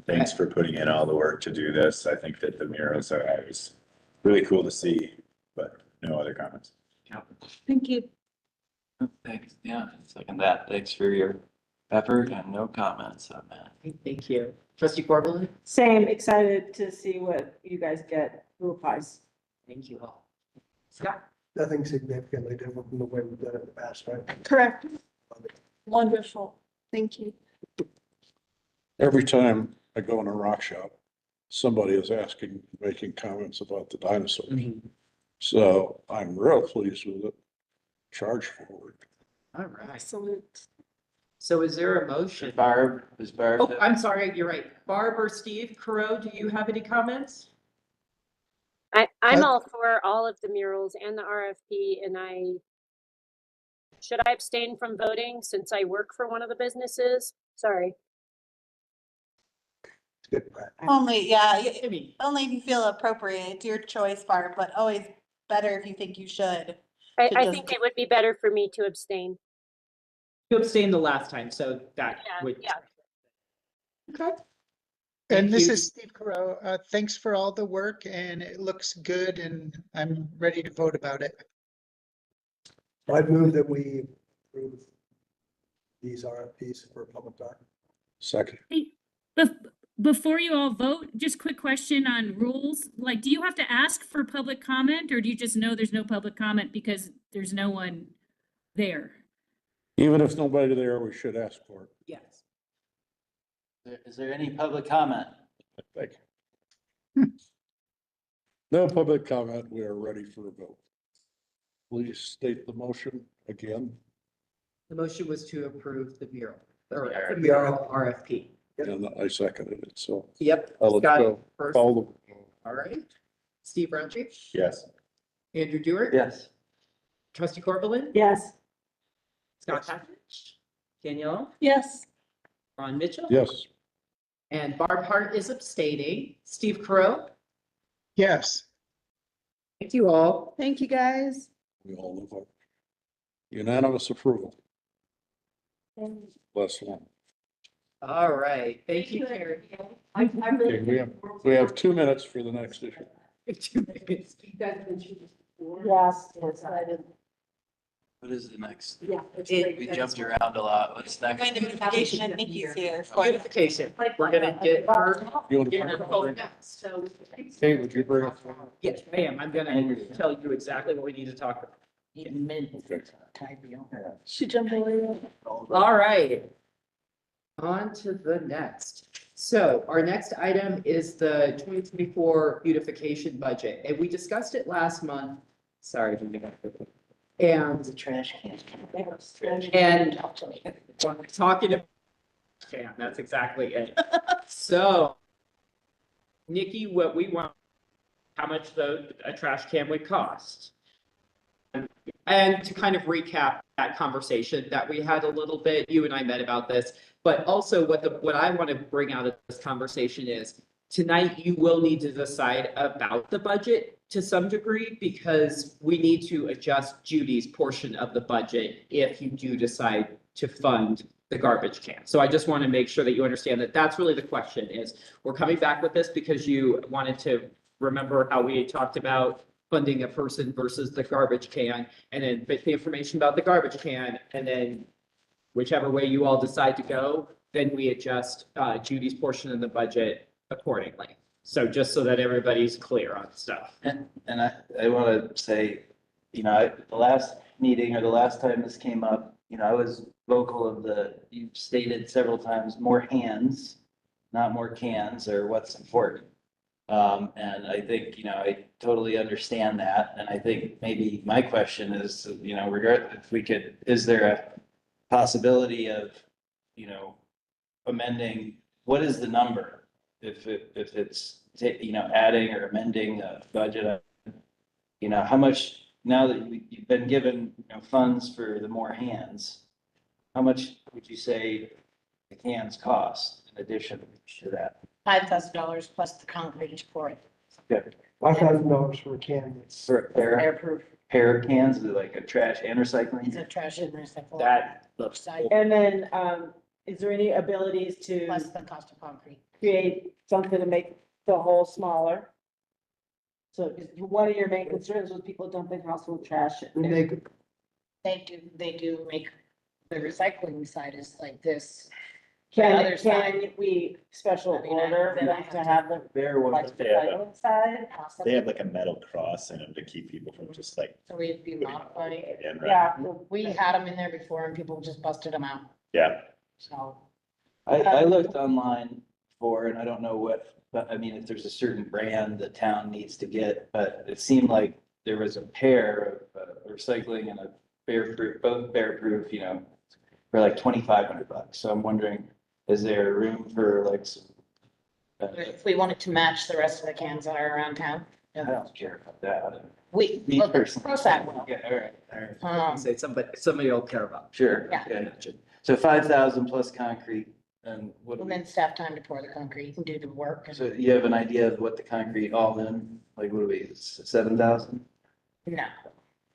Thanks for putting in all the work to do this. I think that the murals it was really cool to see, but no other comments. Thank you. Thanks, yeah, second that. Thanks for your effort and no comments on that. Thank you. Trustee Corbin? Same, excited to see what you guys get group-wise. Thank you all. Scott? Nothing significantly different from the way we've done it in the past, right? Correct. Wonderful. Thank you. Every time I go in a rock shop, somebody is asking, making comments about the dinosaurs. So I'm real pleased with it. Charge forward. All right. Excellent. So is there a motion? Barb, is Barb? Oh, I'm sorry, you're right. Barb or Steve Carreau, do you have any comments? I'm all for all of the murals and the RFP, and should I abstain from voting since I work for one of the businesses? Sorry. Only, yeah, only if you feel appropriate. It's your choice, Barb, but always better if you think you should. I think it would be better for me to abstain. You abstained the last time, so that would. Yeah. Okay. And this you. is Steve Carreau. Thanks for all the work and it looks good and I'm ready to vote about it. I'd move that we approve these RFPs for public art. Second. Hey, before you all vote, just quick question on rules. Like, do you have to ask for public comment, or do you just know there's no public comment because there's no one there? Even if nobody there, we should ask for it. Yes. Is there any public comment? Thank you. No public comment. We are ready for a vote. Please state the motion again. The motion was to approve the mural, or Yeah. the mural RFP. And I seconded it, so. Yep. Let's Scott go. first. Call the. All right. Steve Roundtree? Yes. Andrew Dewar? Yes. Trustee Corbin? Yes. Scott Patridge? Danielle? Yes. Ron Mitchell? Yes. And Barb Hart is abstaining. Steve Carreau? Yes. Thank you all. Thank you, guys. We all live up. Unanimous approval. Last one. All right. Thank you, Carrie. Okay, we have 2 minutes for the next issue. 2 minutes. Yes. What is the next? Yeah. We jumped around a lot. What's next? Kind of notification, I think he's here. Beautification. We're gonna get her. You want to get bring her it phone forward? next. So. Kate, would you bring it forward? Yes, ma'am. I'm gonna tell you exactly what we need to talk about. Okay. She jumped away. All right. On to the next. So our next item is the 2024 beautification budget, and we discussed it last month. Sorry. And The trash can. And talking about, yeah, that's exactly it. So, Nikki, what we want, how much a trash can would cost. And to kind of recap that conversation that we had a little bit, you and I met about this, but also what I want to bring out of this conversation is tonight you will need to decide about the budget to some degree, because we need to adjust Judy's portion of the budget if you do decide to fund the garbage can. So I just want to make sure that you understand that that's really the question is, we're coming back with this because you wanted to remember how we had talked about funding a person versus the garbage can, and then the information about the garbage can, and then whichever way you all decide to go, then we adjust Judy's portion of the budget accordingly. So just so that everybody's clear on stuff. And I want to say, the last meeting or the last time this came up, I was vocal of you've stated several times, more hands, not more cans, or what's important. And I think, I totally understand that. And I think maybe my question is, is there a possibility of, amending, what is the number? If it's, adding or amending the budget, how much, now that you've been given, funds for the more hands, how much would you say the cans cost in addition to that? $5,000 plus the concrete for it. Good. $5,000 for a can. For a Airproof. pair of cans, is it like a trash and recycling? It's a trash and recycle. That looks. Side. And then, is there any abilities to Plus the cost of concrete. create something to make the hole smaller? So is one of your main concerns was people dumping household trash. in there. They do make the recycling side is like this. Can we special I mean, order then I them have to to- have the There was. like recycling side? They have like a metal cross in them to keep people from just like. So we'd be modifying. Again, right? Yeah, We had them in there before and people just busted them out, Yeah, so. I looked online and I don't know but I mean, if there's a certain brand the town needs to get, but it seemed like there was a pair of recycling and a both bear-proof, for like $2,500. So I'm wondering, is there room for like some? If we wanted to match the rest of the cans that are around town, I don't care about that. we, Me well, personally. Prozac will. Yeah, all right. Say somebody will care about. Sure. Yeah. Okay. So 5,000 plus concrete, and what, And then staff time to pour the concrete and do the work. so you have an idea of what the concrete all in, like, what do we, 7,000? No,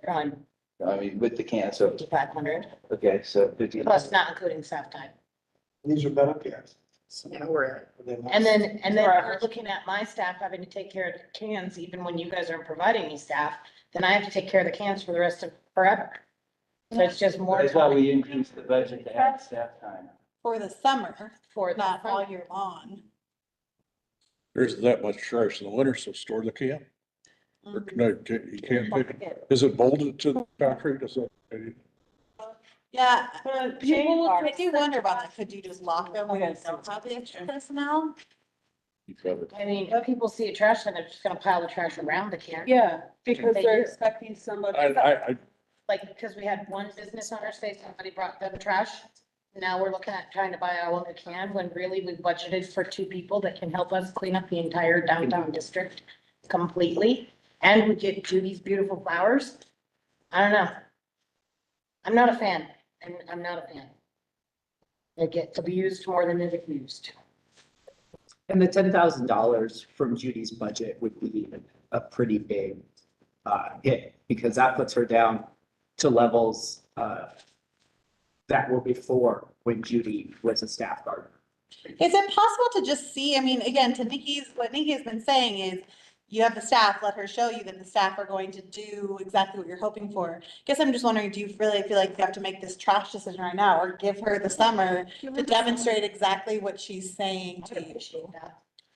on I mean, with the can, so, 5,500, okay, so 50. plus not including staff time. These are metal cans. Yeah, we're. And then we're looking at my staff having to take care of the cans, even when you guys aren't providing me staff, then I have to take care of the cans for the rest of forever. So it's just more I thought time we increased the budget to add staff time. For the summer, for not all that. year long. There isn't that much trash in the winter, so store the can. Or Mhm. no, you can't take it. Is it bolted to the concrete? Is it? Yeah, But people, I parts. do wonder about that. Could you just lock them when you Okay. don't have the extra personnel? You covered. I mean, if people see a trash can, they're just gonna pile the trash around the can. Yeah, Because They they're do. expecting somebody. I, Like, because we had one business owner say somebody brought them trash. Now we're looking at trying to buy our own can, when really we budgeted for 2 people that can help us clean up the entire downtown district completely. And we get Judy's beautiful flowers. I don't know. I'm not a fan, and I'm not a fan. They get abused more than they're used. And the $10,000 from Judy's budget would be a pretty big hit, because that puts her down to levels that were before when Judy was a staff gardener. Is it possible to just see, I mean, again, to what Nikki has been saying is, you have the staff, let her show you that the staff are going to do exactly what you're hoping for. Guess I'm just wondering, do you really feel like you have to make this trash decision right now, or give her the summer to demonstrate exactly what she's saying to you?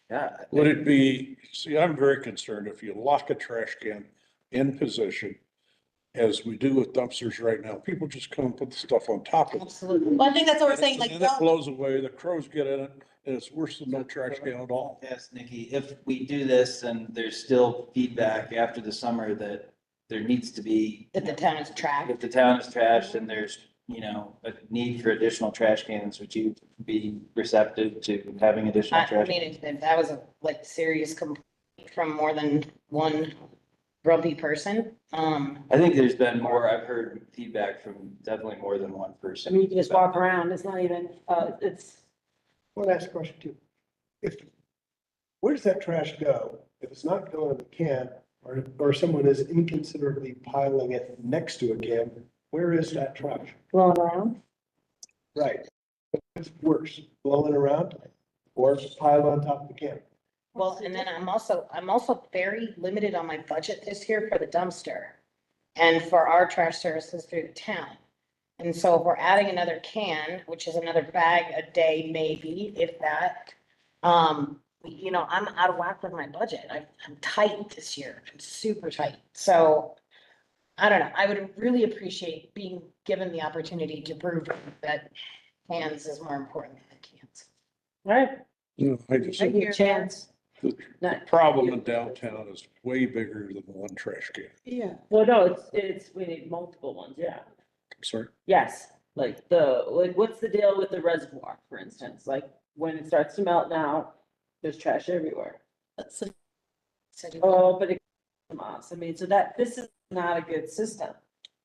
Yeah. would it be, see, I'm very concerned if you lock a trash can in position, as we do with dumpsters right now, people just come and put the stuff on top of it. Absolutely. Well, I think that's what we're saying, And like, then it don't, blows away, the crows get in it, and it's worse than no trash can at all. Yes, Nikki, if we do this and there's still feedback after the summer that there needs to be. That the town is trash. If the town is trashed and there's, a need for additional trash cans, would you be receptive to having additional I trash? mean, if that was a serious complaint from more than one grumpy person, I think there's been more, I've heard feedback from definitely more than one I person. mean, you can just walk around, it's not even, it's, One last question too. Where does that trash go? If it's not going in the can, or someone is inconsiderately piling it next to a can, where is that trash? blowing around. Right. It's worse, blowing around or piled on top of the can. well, and then I'm also very limited on my budget this year for the dumpster and for our trash services through the town. And so if we're adding another can, which is another bag a day, maybe, if that, I'm out of whack with my budget. I'm tight this year. I'm super tight. So I don't know, I would really appreciate being given the opportunity to prove that hands is more important than cans. Right? You know, I just, Take your chance. the Not- problem in downtown is way bigger than one trash can. Yeah. Well, no, we need multiple ones, yeah. I'm sorry. Yes, like what's the deal with the reservoir, for instance? Like, when it starts to melt now, there's trash everywhere. That's Oh, but it comes from us. I mean, so this is not a good system.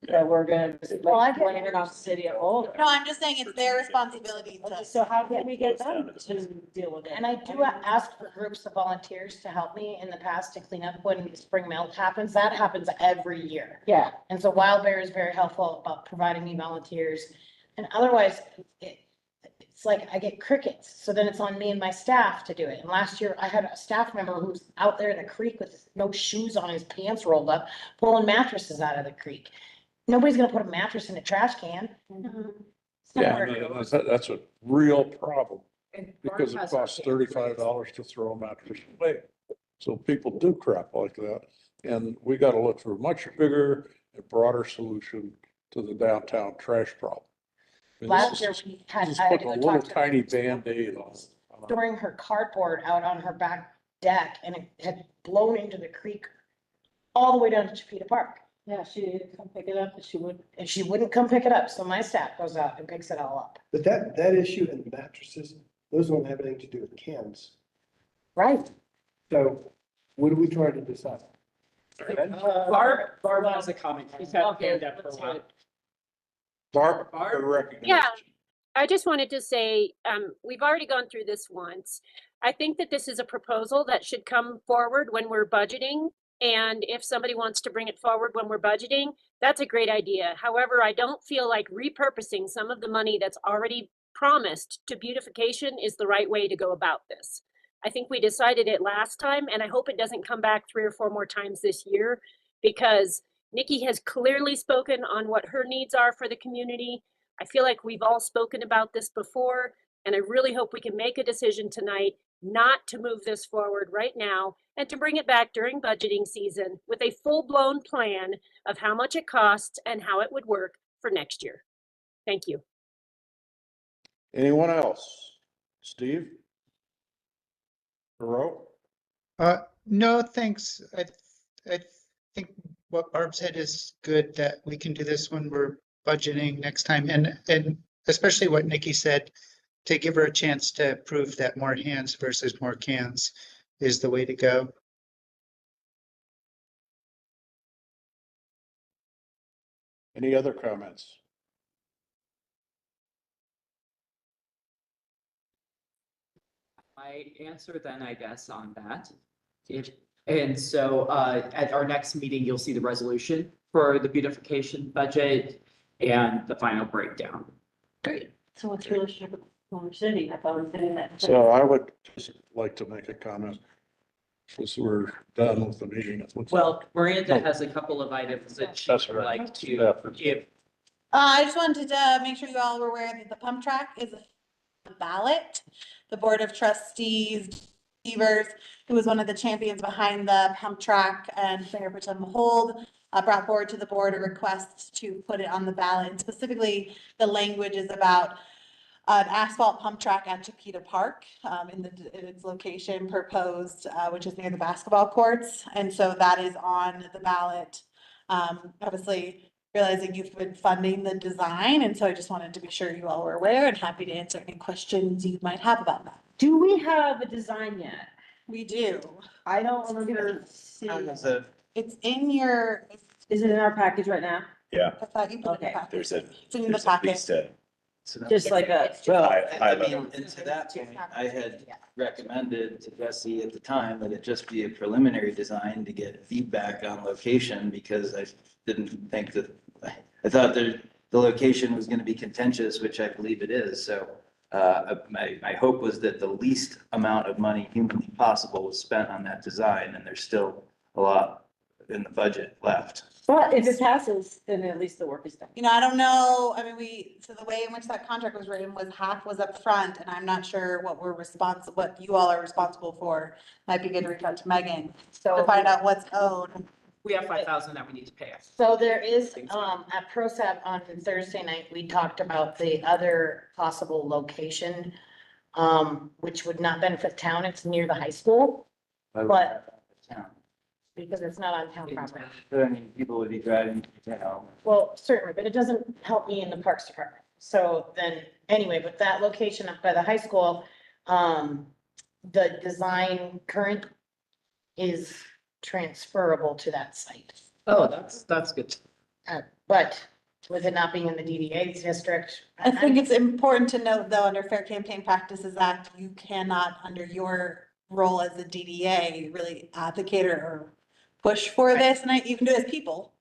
That we're gonna, Well, I like, get blame it on the city of Boulder. No, I'm just saying it's their responsibility to. So how can we get them to deal with it? And I do ask for groups of volunteers to help me in the past to clean up when spring melt happens. That happens every year. Yeah. And so Wild Bear is very helpful about providing me volunteers. And otherwise, it's like I get crickets. So then it's on me and my staff to do it. And last year I had a staff member who was out there in the creek with no shoes on, his pants rolled up, pulling mattresses out of the creek. Nobody's gonna put a mattress in a trash can. It's not Yeah, where it goes. that's a real problem And because it farmhouse costs are getting $35 to throw a mattress away. So people do crap like that. And we got to look for a much bigger and broader solution to the downtown trash problem. I mean, Last this year is we had, just I had putting to a go little talk to tiny Band-Aid on. storing her cardboard out on her back deck and it had blown into the creek all the way down to Chipeta Park. Yeah, she didn't come pick it up, but she would. And she wouldn't come pick it up, so my staff goes out and picks it all up. But that issue and the mattresses, those don't have anything to do with cans. Right. So what are we trying to decide? Barb has a comment. She's had a hand up for a while. Barb, Barb? I recognize Yeah. you. I just wanted to say, we've already gone through this once. I think that this is a proposal that should come forward when we're budgeting. And if somebody wants to bring it forward when we're budgeting, that's a great idea. However, I don't feel like repurposing some of the money that's already promised to beautification is the right way to go about this. I think we decided it last time, and I hope it doesn't come back 3 or 4 more times this year, because Nikki has clearly spoken on what her needs are for the community. I feel like we've all spoken about this before, and I really hope we can make a decision tonight not to move this forward right now and to bring it back during budgeting season with a full-blown plan of how much it costs and how it would work for next year. Thank you. Anyone else? Steve? Thoreau? No, thanks. I think what Barb said is good, that we can do this when we're budgeting next time. And especially what Nikki said, to give her a chance to prove that more hands versus more cans is the way to go. Any other comments? My answer then, I guess, on that. And so at our next meeting, you'll see the resolution for the beautification budget and the final breakdown. Great. So what's your relationship with Boulder City? I thought we were saying that. So I would just like to make a comment. Since we're done with the meeting. it looks Well, Miranda has a couple of items that she That's would right. like to Yeah. give. I just wanted to make sure you all were aware that the pump track is a ballot. The Board of Trustees, Evers, who was one of the champions behind the pump track, and Mayor Protem Hold, brought forward to the board a request to put it on the ballot. And specifically, the language is about an asphalt pump track at Chipeta Park, in its location proposed, which is near the basketball courts. And so that is on the ballot. Obviously realizing you've been funding the design, and so I just wanted to be sure you all were aware, and happy to answer any questions you might have about that. Do we have a design yet? We do. I don't remember seeing. It's in your, Is it in our package right now? Yeah, I thought you put it in Okay. the packet. there's a, It's in the there's at packet. least a. Just like a, high I level. mean, and to that point, I had recommended to Jesse at the time that it just be a preliminary design to get feedback on location, because I didn't think that, I thought that the location was gonna be contentious, which I believe it is, so my hope was that the least amount of money humanly possible was spent on that design, and there's still a lot in the budget left. but if it passes, then at least the work is done. You know, I don't know, I mean, so the way in which that contract was written was half was up front, and I'm not sure what what you all are responsible for. Might be good to reach out to Megan to So find out what's owed. we have 5,000 that we need to pay us. So there is, at ProSap on Thursday night, we talked about the other possible location, which would not benefit town. It's near the high school. But because it's not on town property. But I mean, people would be driving, you know. Well, certainly, but it doesn't help me in the Parks Department. So then, anyway, but that location up by the high school, the design current is transferable to that site. Oh, that's good. But with it not being in the DDA's district. I think it's important to note though, under Fair Campaign Practices Act, you cannot, under your role as a DDA, really advocate or push for this, and you can do it as people,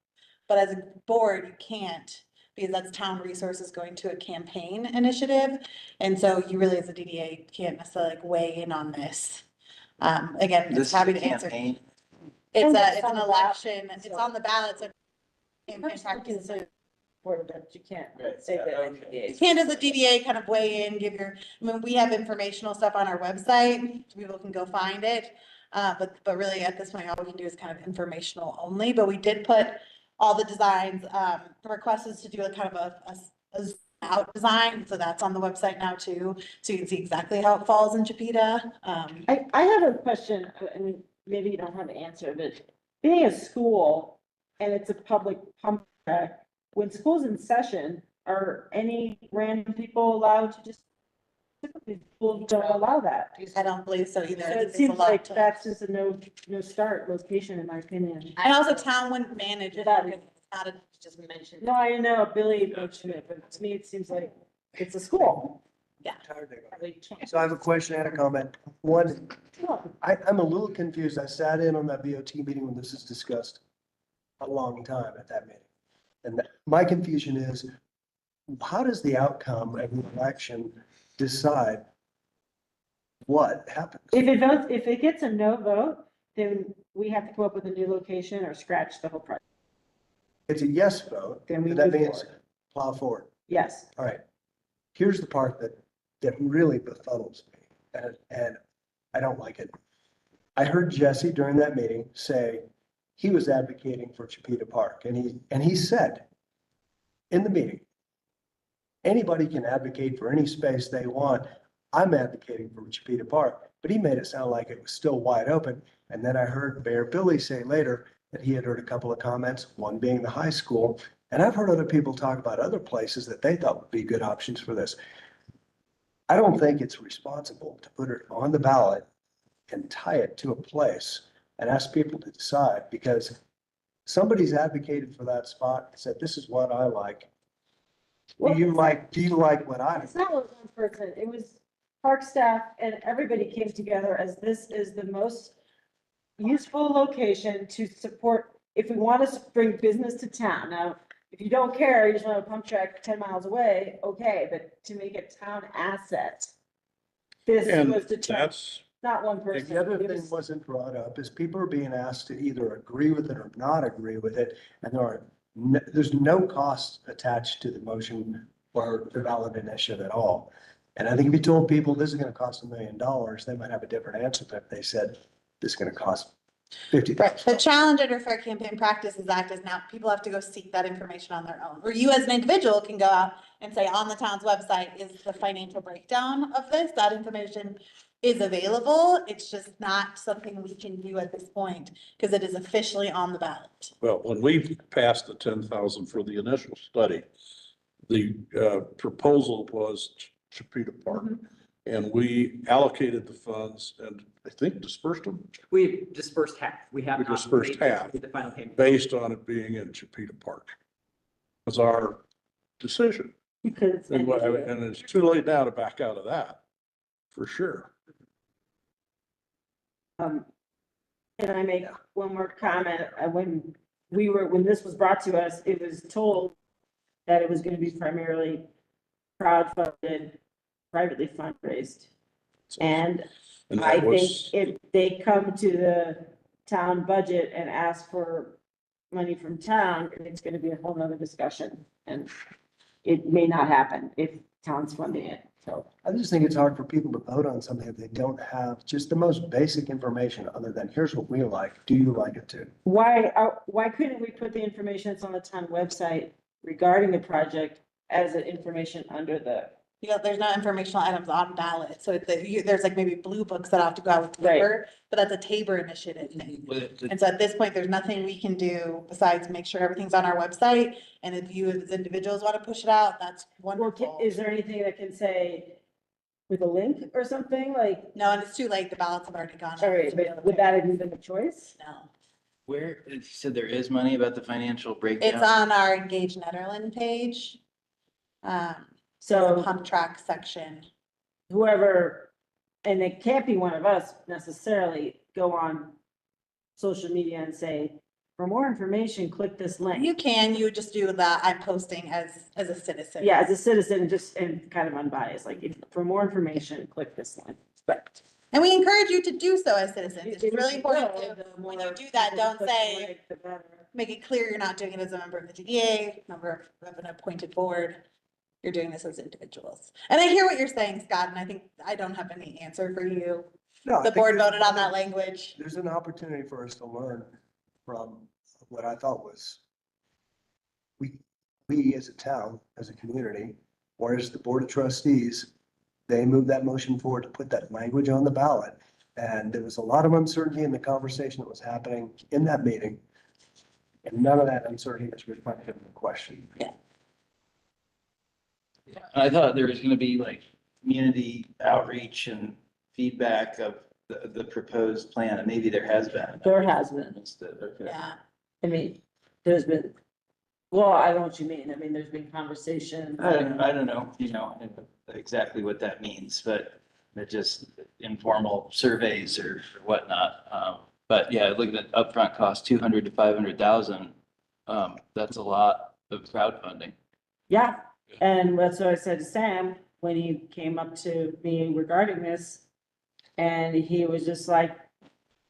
but as a board, you can't, because that's town resources going to a campaign initiative, and so you really, as a DDA, can't necessarily like weigh in on this. Again, This it's is a happy to answer. campaign. It's It's an on the election, ballot, it's on the ballot, so campaign First, you can practices. say, but you can't Right, say that. okay. You can, as a DDA, kind of weigh in, give your, I mean, we have informational stuff on our website, so people can go find it. But really at this point, all we can do is kind of informational only, but we did put all the designs, the request is to do a kind of a zoom out design, so that's on the website now too, so you can see exactly how it falls in Chipeta. I have a question, and maybe you don't have the answer, but being a school and it's a public pump track, when school's in session, are any random people allowed to just? Typically, schools don't allow that. I don't believe so either. So I think it it's seems a lot like to- that's just a no start location, in my opinion. And also town wouldn't manage it, That- because it's not a, just mentioned. No, I know Billy mentioned it, but to me, it seems like it's a school. Yeah. So I have a question and a comment. One, I'm a little confused. I sat in on that BOT meeting when this is discussed a long time at that meeting. And my confusion is, how does the outcome of the election decide what happens? If it gets a no vote, then we have to come up with a new location or scratch the whole project. It's a yes vote, Then we and that move means forward. plow forward. Yes. All right. Here's the part that really befuddles me, and I don't like it. I heard Jesse during that meeting say he was advocating for Chipeta Park, and he said in the meeting, anybody can advocate for any space they want. I'm advocating for Chipeta Park, but he made it sound like it was still wide open. And then I heard Mayor Billy say later that he had heard a couple of comments, one being the high school. And I've heard other people talk about other places that they thought would be good options for this. I don't think it's responsible to put it on the ballot and tie it to a place and ask people to decide, because somebody's advocated for that spot and said, this is what I like. Do you like what I? It's not one person, it was park staff and everybody came together as this is the most useful location to support, if we want to bring business to town. Now, if you don't care, you just want a pump track 10 miles away, okay, but to make a town asset. This And was determined, that's, not one And person. the other It thing was- wasn't brought up is people are being asked to either agree with it or not agree with it. And there's no cost attached to the motion or the ballot initiative at all. And I think if you told people this is gonna cost $1 million, they might have a different answer than if they said this is gonna cost Right, the $50,000. challenge under Fair Campaign Practices Act is now people have to go seek that information on their own. Or you as an individual can go out and say on the town's website is the financial breakdown of this, that information is available. It's just not something we can do at this point because it is officially on the ballot. well, when we passed the 10,000 for the initial study, the proposal was Chipeta Park. And we allocated the funds and I think dispersed them We dispersed half. We have. We not dispersed made half. The final payment. based on it being in Chipeta Park. Was our decision. Because. And it's too late now to back out of that, for sure. Can I make one more comment? When this was brought to us, it was told that it was gonna be primarily crowdfunded, privately fundraised. And And I that think was, if they come to the town budget and ask for money from town, it's gonna be a whole nother discussion. And it may not happen. If town's funding it, so. I just think it's hard for people to vote on something if they don't have just the most basic information other than here's what we like. Do you like it too? Why couldn't we put the information that's on the town website regarding the project as an information under the? Yeah, there's no informational items on ballot, so there's like maybe blue books that have to go out with Right. Tabor, but that's a Tabor initiative thing. And so at this point, there's nothing we can do besides make sure everything's on our website, and if you as individuals want to push it out, that's Well, wonderful. is there anything that can say with a link or something like? No, and it's too late, the ballots have already gone out. All right, but would that have even been a choice? No, Where, you said there is money about the financial breakdown? it's on our Engage Nederland page. So Pump track section. whoever, and it can't be one of us necessarily, go on social media and say, for more information, click this link. You would just do that, I'm posting as a citizen. Yeah, as a citizen, and kind of unbiased, like, for more information, click this link. But And we encourage you to do so as citizens. It's It really will, important to, the when you more do that, people don't click the say, link, the better. make it clear you're not doing it as a member of the DDA, member of an appointed board. You're doing this as individuals. And I hear what you're saying, Scott, and I think I don't have any answer for you. No, I The think board there's- voted on that language. There's an opportunity for us to learn from what I thought was we as a town, as a community, or as the Board of Trustees, they moved that motion forward to put that language on the ballot. And there was a lot of uncertainty in the conversation that was happening in that meeting. And none of that uncertainty is reflected in the question. Yeah. I thought there was gonna be like community outreach and feedback of the proposed plan, and maybe there has been. There has been. Okay. Yeah. I mean, there's been, well, I know what you mean. I mean, there's been conversation. I don't know, exactly what that means, but they're just informal surveys or whatnot. But yeah, looking at upfront cost, 200 to 500,000, that's a lot of crowdfunding. Yeah, and that's what I said to Sam when he came up to me regarding this. And he was just like,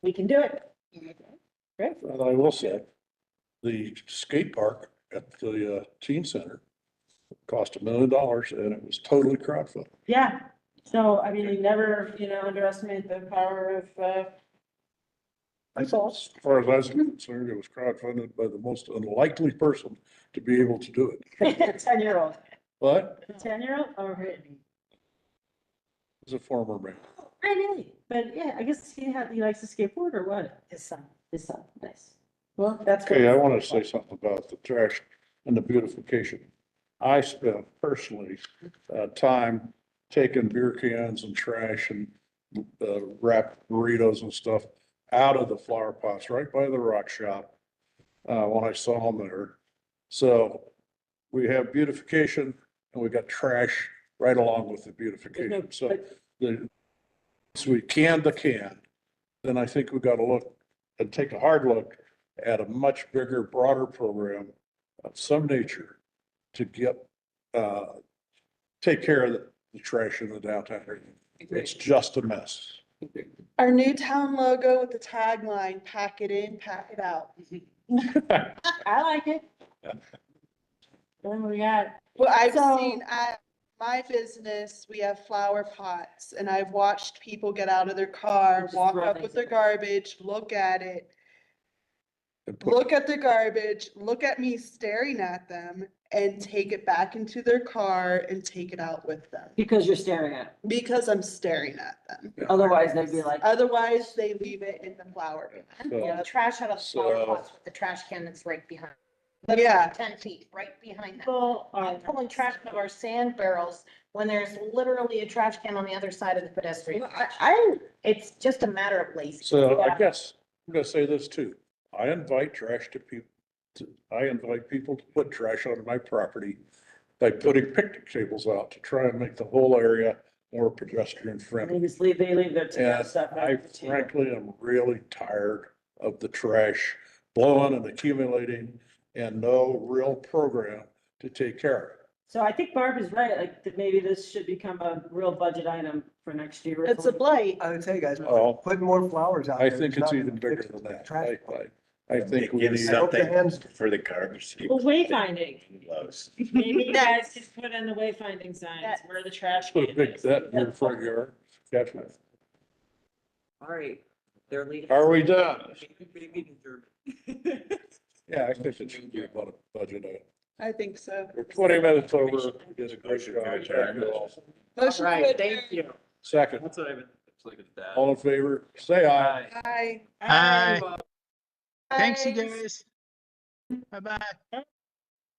we can do it. Great. And I will say, the skate park at the teen center cost $1 million and it was totally crowdfunded. Yeah, so I mean, you never, underestimate the power of, As far as I was concerned, it was crowdfunded by the most unlikely person to be able to do it. 10-year-old. What? 10-year-old? Oh, really? As a former mayor. Really? But yeah, I guess he likes to skateboard or what? His son. Nice. Well, that's. Okay, I want to say something about the trash and the beautification. I spent personally time taking beer cans and trash and wrapped burritos and stuff out of the flower pots right by the rock shop when I saw them there. So we have beautification and we got trash right along with the beautification. So we can the can, then I think we got to look and take a hard look at a much bigger, broader program of some nature to get, take care of the trash in the downtown area. It's just a mess. Our new town logo with the tagline, pack it in, pack it out. I like it. Then we got. Well, I've So- seen at my business, we have flower pots and I've watched people get out of their car, Just walk throw up things with their in. garbage, look at it, And put- look at the garbage, look at me staring at them and take it back into their car and take it out with them. Because you're staring at it. Because I'm staring at them. Otherwise, they'd be like. Otherwise, they leave it in the flower. bin. So- Yeah, trash out of the flower So- pots with the trash can that's right behind. Yeah. 10 feet, right behind that. People are. I'm pulling trash out of our sand barrels when there's literally a trash can on the other side of the pedestrian. It's just a matter of laziness. So I guess I'm gonna say this too. I invite trash to people. I invite people to put trash on my property by putting picnic tables out to try and make the whole area more pedestrian friendly. They leave their And stuff. I at the table. frankly am really tired of the trash blowing and accumulating and no real program to take care of it. So I think Barb is right, like, that maybe this should become a real budget item for next year. It's a blight. I would tell you guys, Oh. put more flowers out I there. think It's it's not even gonna bigger fix than the that. trash. I think we Give need. something for the garbage. Well, wayfinding. Loves. Maybe you guys just put in the wayfinding signs where the trash can Fix is. that in your front yard. Gotcha. All right, they're leaving. Are we done? Yeah, I think it should be about a budget item. I think so. We're 20 minutes over. Did a great Motion to job. adjourn. Thank you all. Motion All to right, adjourn. thank you. Second, That's what I've been looking at that. all in favor, say aye. Aye. Hi. Aye. Thanks, you guys. Bye-bye.